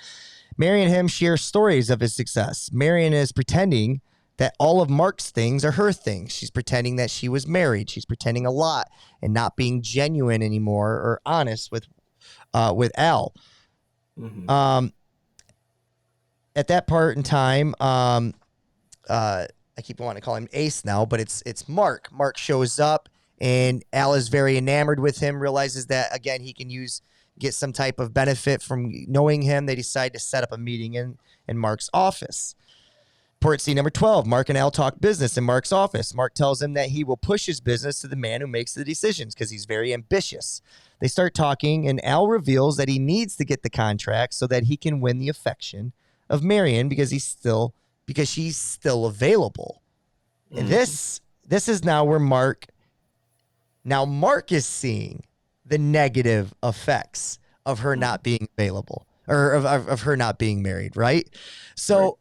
Mary and him share stories of his success. Marion is pretending that all of Mark's things are her things. She's pretending that she was married. She's pretending a lot and not being genuine anymore or honest with Al. Mm-hmm. At that part in time, I keep wanting to call him Ace now, but it's Mark. Mark shows up and Al is very enamored with him, realizes that, again, he can get some type of benefit from knowing him. They decide to set up a meeting in Mark's office. Port scene number 12, Mark and Al talk business in Mark's office. Mark tells him that he will push his business to the man who makes the decisions because he's very ambitious. They start talking, and Al reveals that he needs to get the contract so that he can win the affection of Marion because she's still available. Mm-hmm. And this is now where Mark is seeing the negative effects of her not being available or of her not being married, right? So right.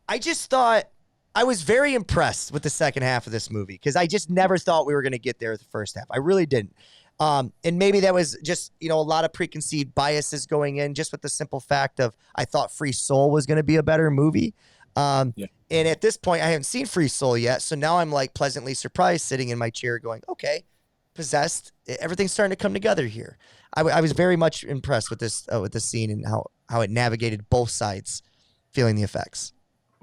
I just thought I was very impressed with the second half of this movie because I just never thought we were going to get there with the first half. I really didn't. And maybe that was just, a lot of preconceived biases going in just with the simple fact of I thought Free Soul was going to be a better movie. And at this point, I haven't seen Free Soul yet. So now I'm like pleasantly surprised sitting in my chair going, okay, Possessed, everything's starting to come together here. I was very much impressed with this scene and how it navigated both sides feeling the effects.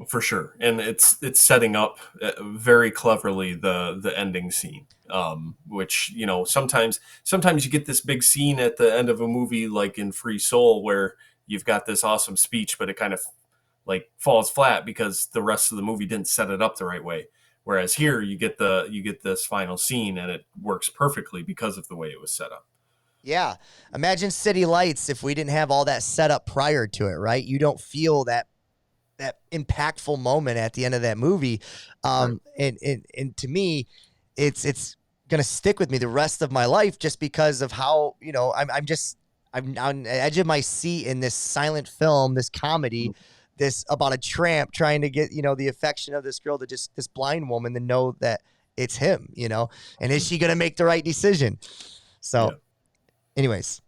For sure. And it's setting up very cleverly the ending scene, which, sometimes you get this big scene at the end of a movie like in Free Soul where you've got this awesome speech, but it kind of like falls flat because the rest of the movie didn't set it up the right way. Whereas here you get this final scene and it works perfectly because of the way it was set up. Yeah. Imagine City Lights if we didn't have all that set up prior to it, right? You don't feel that impactful moment at the end of that movie. Right. And to me, it's going to stick with me the rest of my life just because of how, I'm on the edge of my seat in this silent film, this comedy, this about a tramp trying to get, the affection of this girl to just this blind woman to know that it's him, and is she going to make the right decision? So anyways,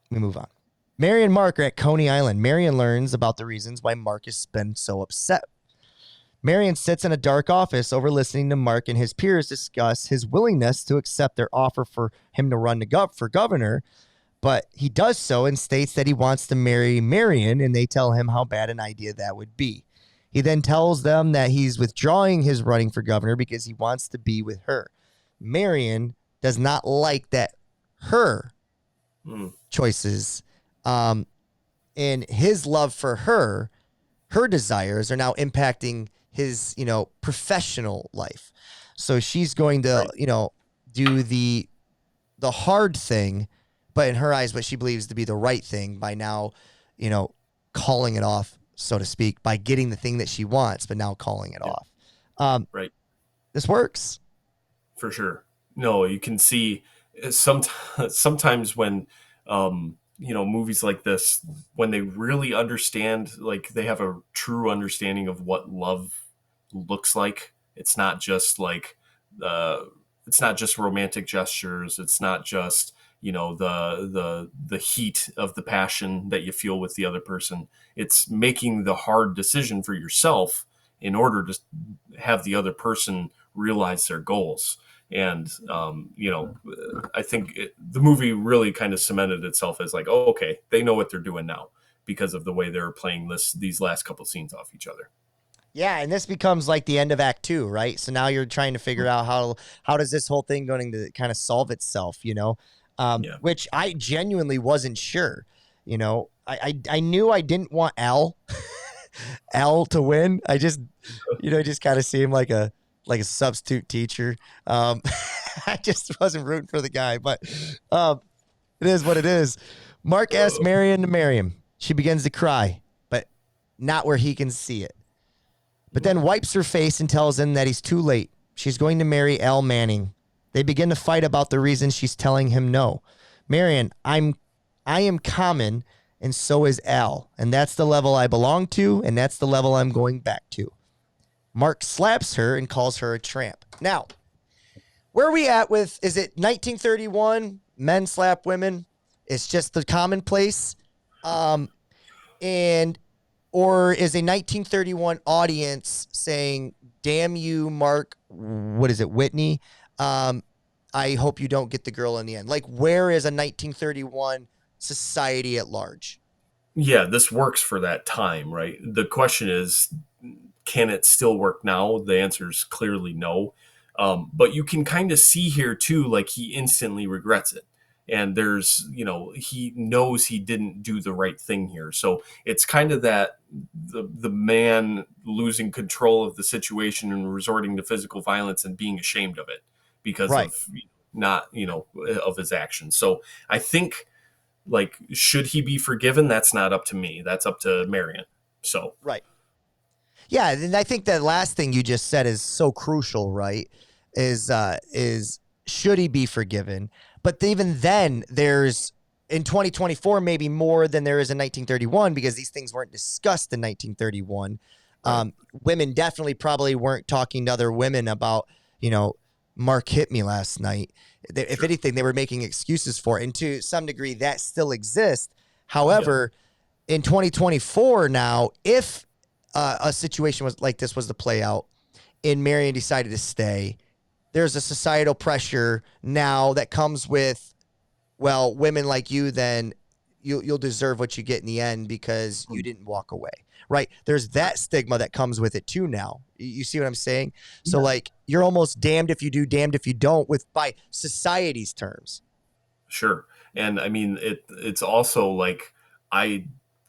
we move on. Mary and Mark are at Coney Island. Marion learns about the reasons why Mark has been so upset. Marion sits in a dark office over listening to Mark and his peers discuss his willingness to accept their offer for him to run for governor, but he does so and states that he wants to marry Marion, and they tell him how bad an idea that would be. He then tells them that he's withdrawing his running for governor because he wants to be with her. Marion does not like that her choices and his love for her desires are now impacting his, professional life. So she's going to, do the hard thing, but in her eyes, what she believes to be the right thing by now, calling it off, so to speak, by getting the thing that she wants, but now calling it off. Right. This works. For sure. No, you can see sometimes when, movies like this, when they really understand, like they have a true understanding of what love looks like. It's not just like, it's not just romantic gestures. It's not just, the heat of the passion that you feel with the other person. It's making the hard decision for yourself in order to have the other person realize their goals. And I think the movie really kind of cemented itself as like, oh, okay, they know what they're doing now because of the way they're playing these last couple scenes off each other. Yeah, and this becomes like the end of Act 2, right? So now you're trying to figure out how does this whole thing going to kind of solve itself, which I genuinely wasn't sure. I knew I didn't want Al to win. I just kind of see him like a substitute teacher. I just wasn't rooting for the guy, but it is what it is. Mark asks Marion to marry him. She begins to cry, but not where he can see it. But then wipes her face and tells him that he's too late. She's going to marry Al Manning. They begin to fight about the reason she's telling him no. Marion, I am common, and so is Al. And that's the level I belong to, and that's the level I'm going back to. Mark slaps her and calls her a tramp. Now, where are we at with, is it 1931, men slap women? It's just the commonplace. Or is a 1931 audience saying, damn you, Mark, what is it, Whitney? I hope you don't get the girl in the end. Like, where is a 1931 society at large? Yeah, this works for that time, right? The question is, can it still work now? The answer is clearly no. But you can kind of see here, too, like he instantly regrets it. And there's, he knows he didn't do the right thing here. So it's kind of that the man losing control of the situation and resorting to physical violence and being ashamed of it because of not, of his actions. So I think, like, should he be forgiven? That's not up to me. That's up to Marion. So. Right. Yeah. And I think that last thing you just said is so crucial, right? Is should he be forgiven? But even then, there's in 2024 maybe more than there is in 1931 because these things weren't discussed in 1931. Women definitely probably weren't talking to other women about, Mark hit me last night. If anything, they were making excuses for it. And to some degree, that still exists. However, in 2024 now, if a situation was like this was to play out and Marion decided to stay, there's a societal pressure now that comes with, well, women like you, then you'll deserve what you get in the end because you didn't walk away, right? There's that stigma that comes with it too now. You see what I'm saying? So like you're almost damned if you do, damned if you don't by society's terms. Sure. And I mean, it's also like,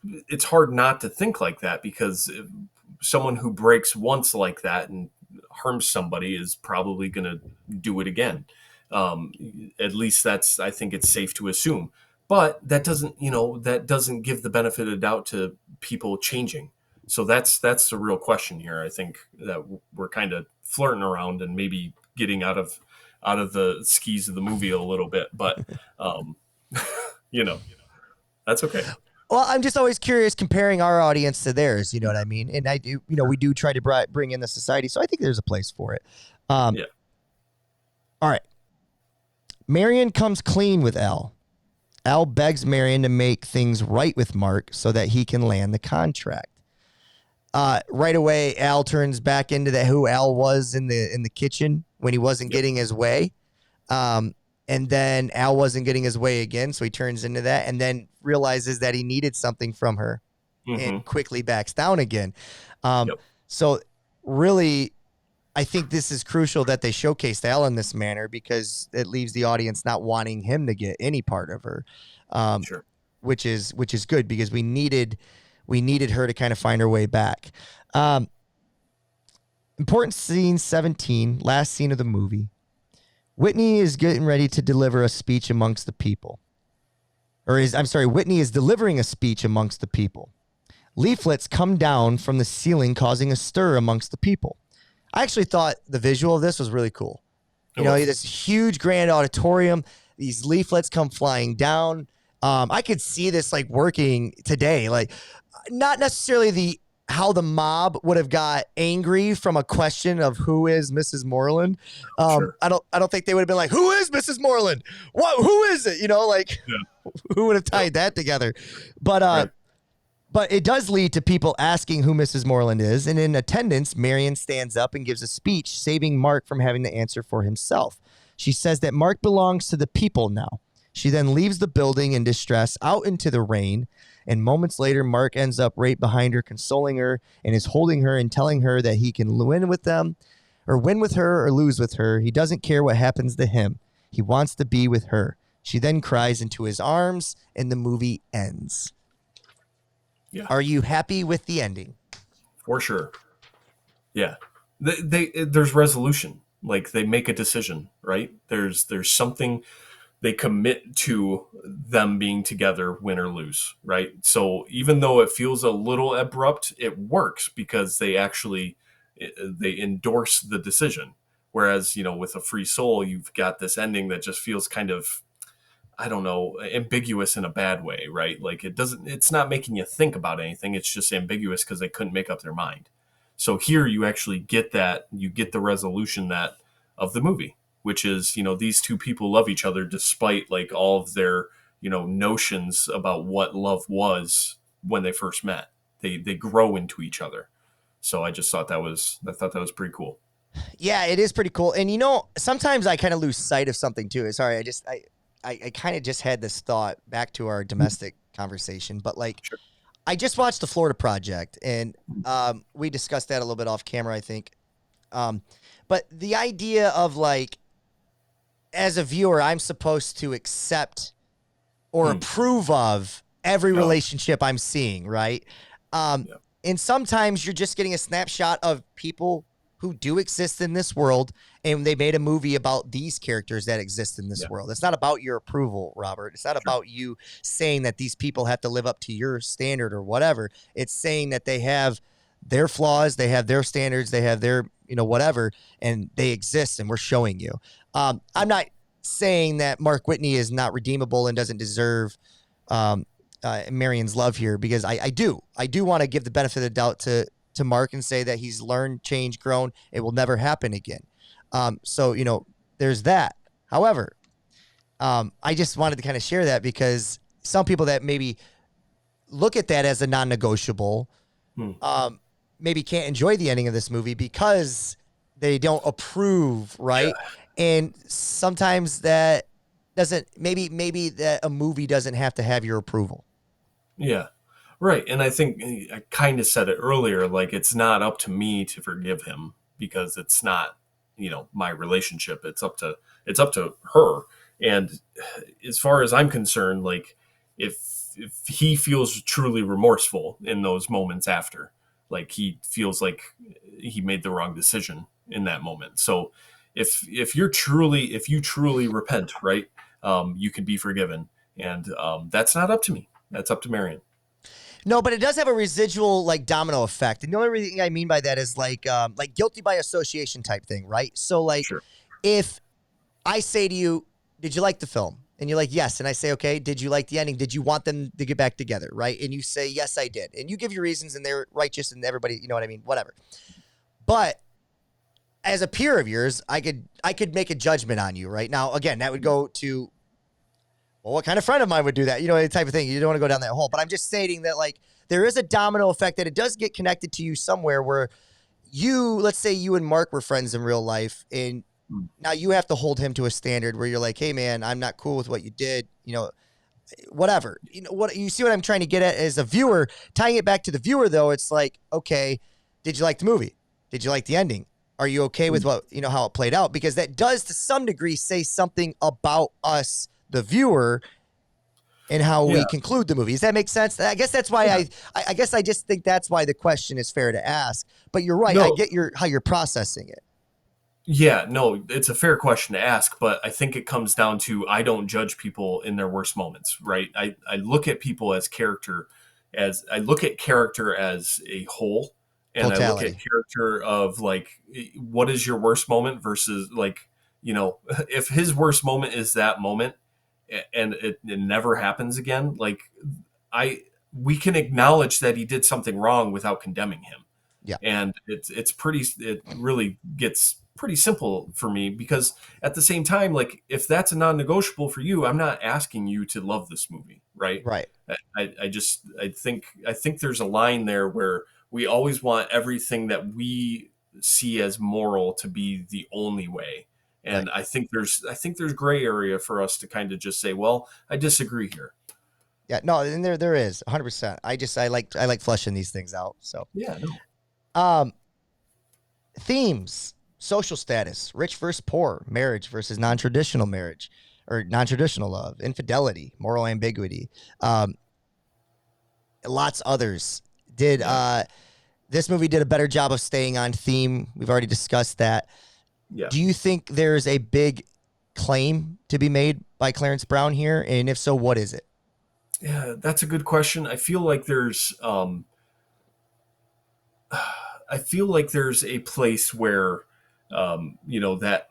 it's hard not to think like that because someone who breaks once like that and harms somebody is probably going to do it again. At least I think it's safe to assume, but that doesn't give the benefit of doubt to people changing. So that's the real question here. I think that we're kind of flirting around and maybe getting out of the skis of the movie a little bit, but that's okay. Well, I'm just always curious comparing our audience to theirs. You know what I mean? And I do, we do try to bring in the society. So I think there's a place for it. All right. Marion comes clean with Al. Al begs Marion to make things right with Mark so that he can land the contract. Right away, Al turns back into who Al was in the kitchen when he wasn't getting his way. And then Al wasn't getting his way again, so he turns into that and then realizes that he needed something from her and quickly backs down again. So really, I think this is crucial that they showcased Al in this manner because it leaves the audience not wanting him to get any part of her, which is good because we needed her to kind of find her way back. Important scene 17, last scene of the movie. Whitney is getting ready to deliver a speech amongst the people. Whitney is delivering a speech amongst the people. Leaflets come down from the ceiling, causing a stir amongst the people. I actually thought the visual of this was really cool. This huge grand auditorium, these leaflets come flying down. I could see this like working today, like not necessarily the how the mob would have got angry from a question of who is Mrs. Moreland. Sure. I don't think they would have been like, who is Mrs. Moreland? What? Who is it? Like who would have tied that together? But Right. but it does lead to people asking who Mrs. Moreland is. And in attendance, Marion stands up and gives a speech, saving Mark from having to answer for himself. She says that Mark belongs to the people now. She then leaves the building in distress out into the rain. And moments later, Mark ends up right behind her, consoling her and is holding her and telling her that he can win with them or win with her or lose with her. He doesn't care what happens to him. He wants to be with her. She then cries into his arms and the movie ends. Yeah. Are you happy with the ending? For sure. Yeah. There's resolution. Like they make a decision, right? There's something they commit to them being together, win or lose, right? So even though it feels a little abrupt, it works because they actually they endorse the decision. Whereas, with a Free Soul, you've got this ending that just feels kind of, I don't know, ambiguous in a bad way, right? Like it's not making you think about anything. It's just ambiguous because they couldn't make up their mind. So here you actually get you get the resolution of the movie, which is, these two people love each other despite like all of their, notions about what love was when they first met. They grow into each other. So I thought that was pretty cool. Yeah, it is pretty cool. And sometimes I kind of lose sight of something too. Sorry, I kind of just had this thought back to our domestic conversation, but like, Sure. I just watched the Florida Project, and we discussed that a little bit off camera, I think. But the idea of like, as a viewer, I'm supposed to accept or approve of every relationship I'm seeing, right? And sometimes you're just getting a snapshot of people who do exist in this world, and they made a movie about these characters that exist in this world. It's not about your approval, Robert. It's not about you saying that these people have to live up to your standard or whatever. It's saying that they have their flaws, they have their standards, they have their, whatever, and they exist, and we're showing you. I'm not saying that Mark Whitney is not redeemable and doesn't deserve Marion's love here, because I do want to give the benefit of the doubt to Mark and say that he's learned, changed, grown. It will never happen again. So, there's that. However, I just wanted to kind of share that because some people that maybe look at that as a non-negotiable, maybe can't enjoy the ending of this movie because they don't approve, right? Yeah. And sometimes that doesn't, maybe that a movie doesn't have to have your approval. Yeah. Right. And I think I kind of said it earlier, like it's not up to me to forgive him because it's not, my relationship. It's up to her. And as far as I'm concerned, like if he feels truly remorseful in those moments after, like he feels like he made the wrong decision in that moment. So if you truly repent, right, you can be forgiven. And that's not up to me. That's up to Marion. No, but it does have a residual like domino effect. And the only thing I mean by that is like guilty by association type thing, right? So like Sure. If I say to you, did you like the film? And you're like, yes. And I say, okay, did you like the ending? Did you want them to get back together? Right. And you say, yes, I did. And you give your reasons and they're righteous and everybody, you know what I mean? Whatever. But as a peer of yours, I could make a judgment on you right now. Again, that would go to, well, what kind of friend of mine would do that? The type of thing. You don't want to go down that hole. But I'm just stating that like there is a domino effect that it does get connected to you somewhere where let's say you and Mark were friends in real life, and now you have to hold him to a standard where you're like, hey man, I'm not cool with what you did. Whatever. What you see what I'm trying to get at as a viewer, tying it back to the viewer though. It's like, okay, did you like the movie? Did you like the ending? Are you okay with what, how it played out? Because that does to some degree say something about us, the viewer, and how we conclude the movie. Does that make sense? I guess that's why I guess I just think that's why the question is fair to ask. But you're right. No. I get how you're processing it. Yeah, no, it's a fair question to ask, but I think it comes down to I don't judge people in their worst moments, right? I look at people as I look at character as a whole, and totality. I look at character of like, what is your worst moment versus like, if his worst moment is that moment and it never happens again, like we can acknowledge that he did something wrong without condemning him. Yeah. And it really gets pretty simple for me, because at the same time, like, if that's a non-negotiable for you, I'm not asking you to love this movie, right? Right. I think there's a line there where we always want everything that we see as moral to be the only way. And Right. I think there's gray area for us to kind of just say, well, I disagree here. Yeah, no, and there is 100%. I like fleshing these things out. So, Yeah, no. themes, social status, rich versus poor, marriage versus non-traditional marriage or non-traditional love, infidelity, moral ambiguity, lots others. This movie did a better job of staying on theme? We've already discussed that. Yeah. Do you think there's a big claim to be made by Clarence Brown here? And if so, what is it? Yeah, that's a good question. I feel like there's a place where, that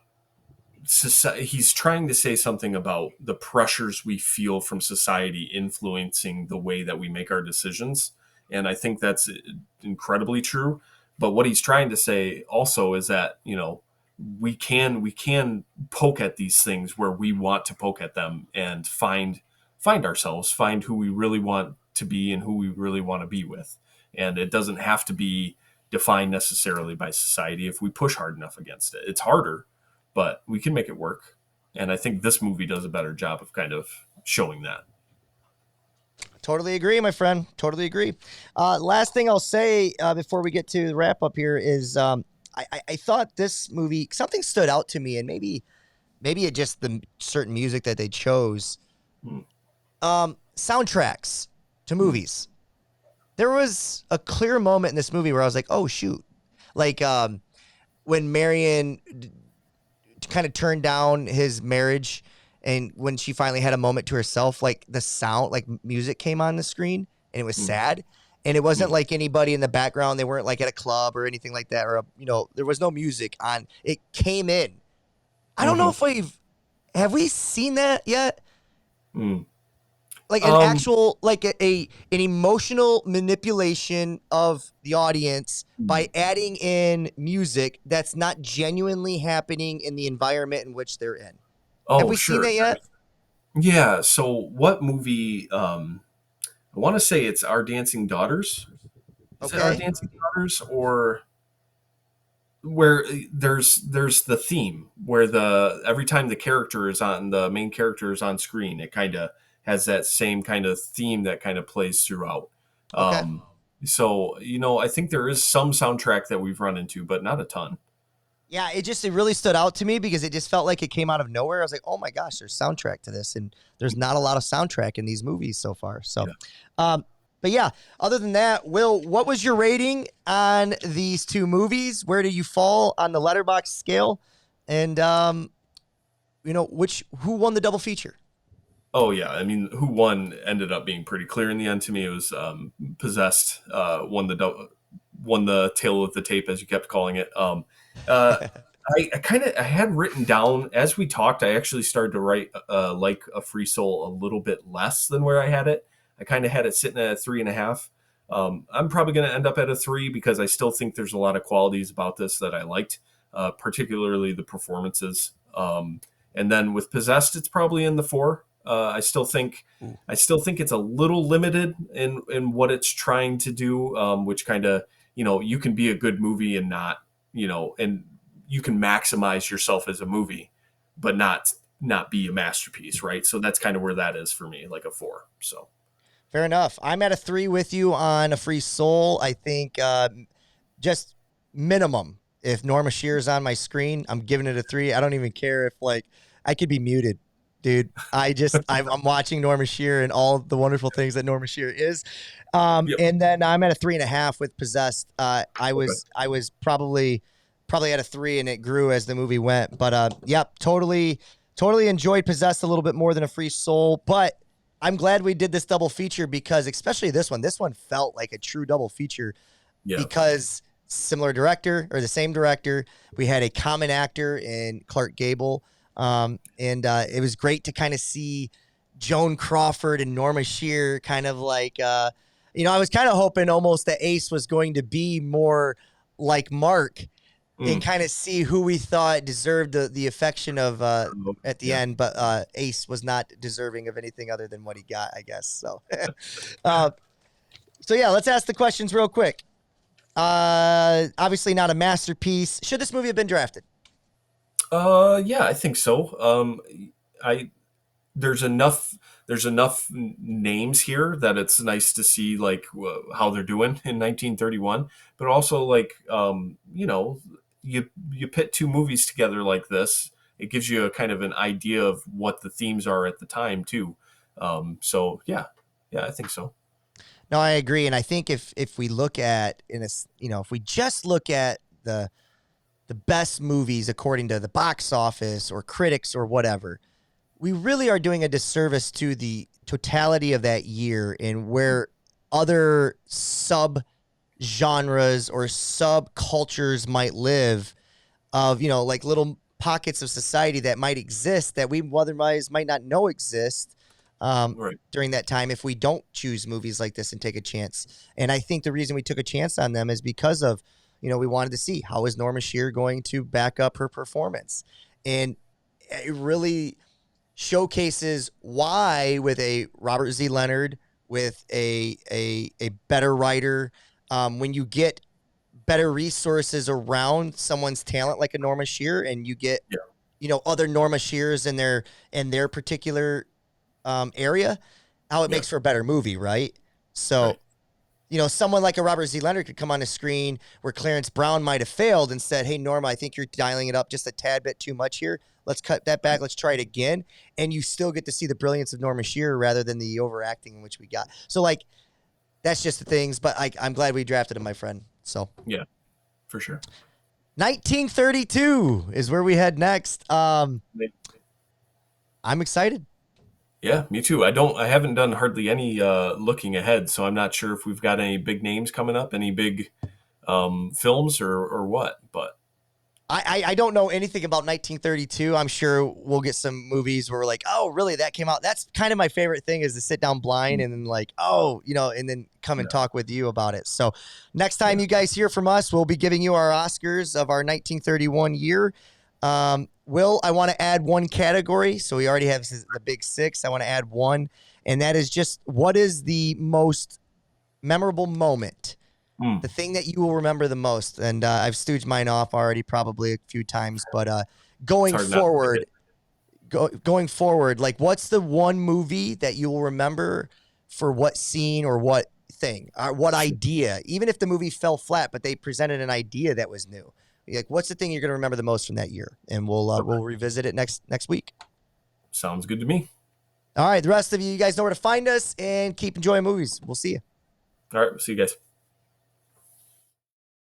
society, he's trying to say something about the pressures we feel from society influencing the way that we make our decisions. And I think that's incredibly true. But what he's trying to say also is that, we can poke at these things where we want to poke at them and find ourselves, find who we really want to be and who we really want to be with. And it doesn't have to be defined necessarily by society if we push hard enough against it. It's harder, but we can make it work. And I think this movie does a better job of kind of showing that. Totally agree, my friend. Totally agree. Last thing I'll say before we get to the wrap up here is I thought this movie, something stood out to me, and maybe it just the certain music that they chose. Soundtracks to movies. There was a clear moment in this movie where I was like, oh, shoot. Like when Marion kind of turned down his marriage, and when she finally had a moment to herself, like the sound, like music came on the screen, and it was sad. And it wasn't like anybody in the background. They weren't like at a club or anything like that. Or, there was no music on. It came in. I don't know if have we seen that yet? Like an actual, like an emotional manipulation of the audience by adding in music that's not genuinely happening in the environment in which they're in. Oh, have we sure. seen that yet? Yeah. So what movie? I want to say it's Our Dancing Daughters. Is it Our Dancing Daughters, or where there's the theme where every time the main character is on screen, it kind of has that same kind of theme that kind of plays throughout. So, I think there is some soundtrack that we've run into, but not a ton. Yeah, it really stood out to me because it just felt like it came out of nowhere. I was like, oh my gosh, there's soundtrack to this. And there's not a lot of soundtrack in these movies so far. So, but yeah, other than that, Will, what was your rating on these two movies? Where do you fall on the Letterboxd scale? And, who won the double feature? Oh yeah. I mean, who won ended up being pretty clear in the end to me. It was Possessed, won the tail of the tape, as you kept calling it. I had written down as we talked, I actually started to write like a Free Soul a little bit less than where I had it. I kind of had it sitting at 3.5. I'm probably going to end up at a 3 because I still think there's a lot of qualities about this that I liked, particularly the performances. And then with Possessed, it's probably in the 4. I still think it's a little limited in what it's trying to do, which kind of, you can be a good movie and not, and you can maximize yourself as a movie, but not be a masterpiece, right? So that's kind of where that is for me, like a 4. So fair enough. I'm at a 3 with you on A Free Soul. I think just minimum. If Norma Shearer's on my screen, I'm giving it a 3. I don't even care if I could be muted. Dude, I'm watching Norma Shearer and all the wonderful things that Norma Shearer is. And then I'm at a 3.5 with Possessed. I was probably at a 3, and it grew as the movie went. But totally enjoyed Possessed a little bit more than A Free Soul. But I'm glad we did this double feature because especially this one felt like a true double feature because similar director or the same director. We had a common actor in Clark Gable. And it was great to kind of see Joan Crawford and Norma Shearer kind of like I was kind of hoping almost that Ace was going to be more like Mark and kind of see who we thought deserved the affection of at the end. But Ace was not deserving of anything other than what he got, I guess. So, so yeah, let's ask the questions real quick. Obviously not a masterpiece. Should this movie have been drafted? Yeah, I think so. There's enough names here that it's nice to see like how they're doing in 1931, but also like you pit two movies together like this, it gives you a kind of an idea of what the themes are at the time too. So yeah, I think so. No, I agree, and I think if we look at if we just look at the best movies according to the box office or critics or whatever, we really are doing a disservice to the totality of that year and where other sub genres or subcultures might live of, like little pockets of society that might exist that we otherwise might not know exist during that time if we don't choose movies like this and take a chance. And I think the reason we took a chance on them is because of, we wanted to see how is Norma Shearer going to back up her performance. And it really showcases why with a Robert Z. Leonard, with a better writer, when you get better resources around someone's talent like a Norma Shearer, and you get other Norma Shearers in their particular area, how it makes for a better movie, right? So someone like a Robert Z. Leonard could come on the screen where Clarence Brown might have failed and said, hey, Norma, I think you're dialing it up just a tad bit too much here. Let's cut that back. Let's try it again. And you still get to see the brilliance of Norma Shearer rather than the overacting in which we got. So, like, that's just the things. But I'm glad we drafted him, my friend. So yeah, for sure. 1932 is where we head next. I'm excited. Yeah, me too. I haven't done hardly any looking ahead, so I'm not sure if we've got any big names coming up, any big films or what, but I don't know anything about 1932. I'm sure we'll get some movies where we're like, oh, really? That came out. That's kind of my favorite thing is to sit down blind and then like, oh, and then come and talk with you about it. So next time you guys hear from us, we'll be giving you our Oscars of our 1931 year. Will, I want to add one category. So we already have the big six. I want to add one, and that is just what is the most memorable moment? The thing that you will remember the most. And I've stooged mine off already probably a few times, but going forward, like what's the one movie that you will remember for what scene or what thing or what idea, even if the movie fell flat, but they presented an idea that was new. Like, what's the thing you're going to remember the most from that year? And we'll revisit it next week. Sounds good to me. All right. The rest of you guys know where to find us and keep enjoying movies. We'll see you. All right. See you guys.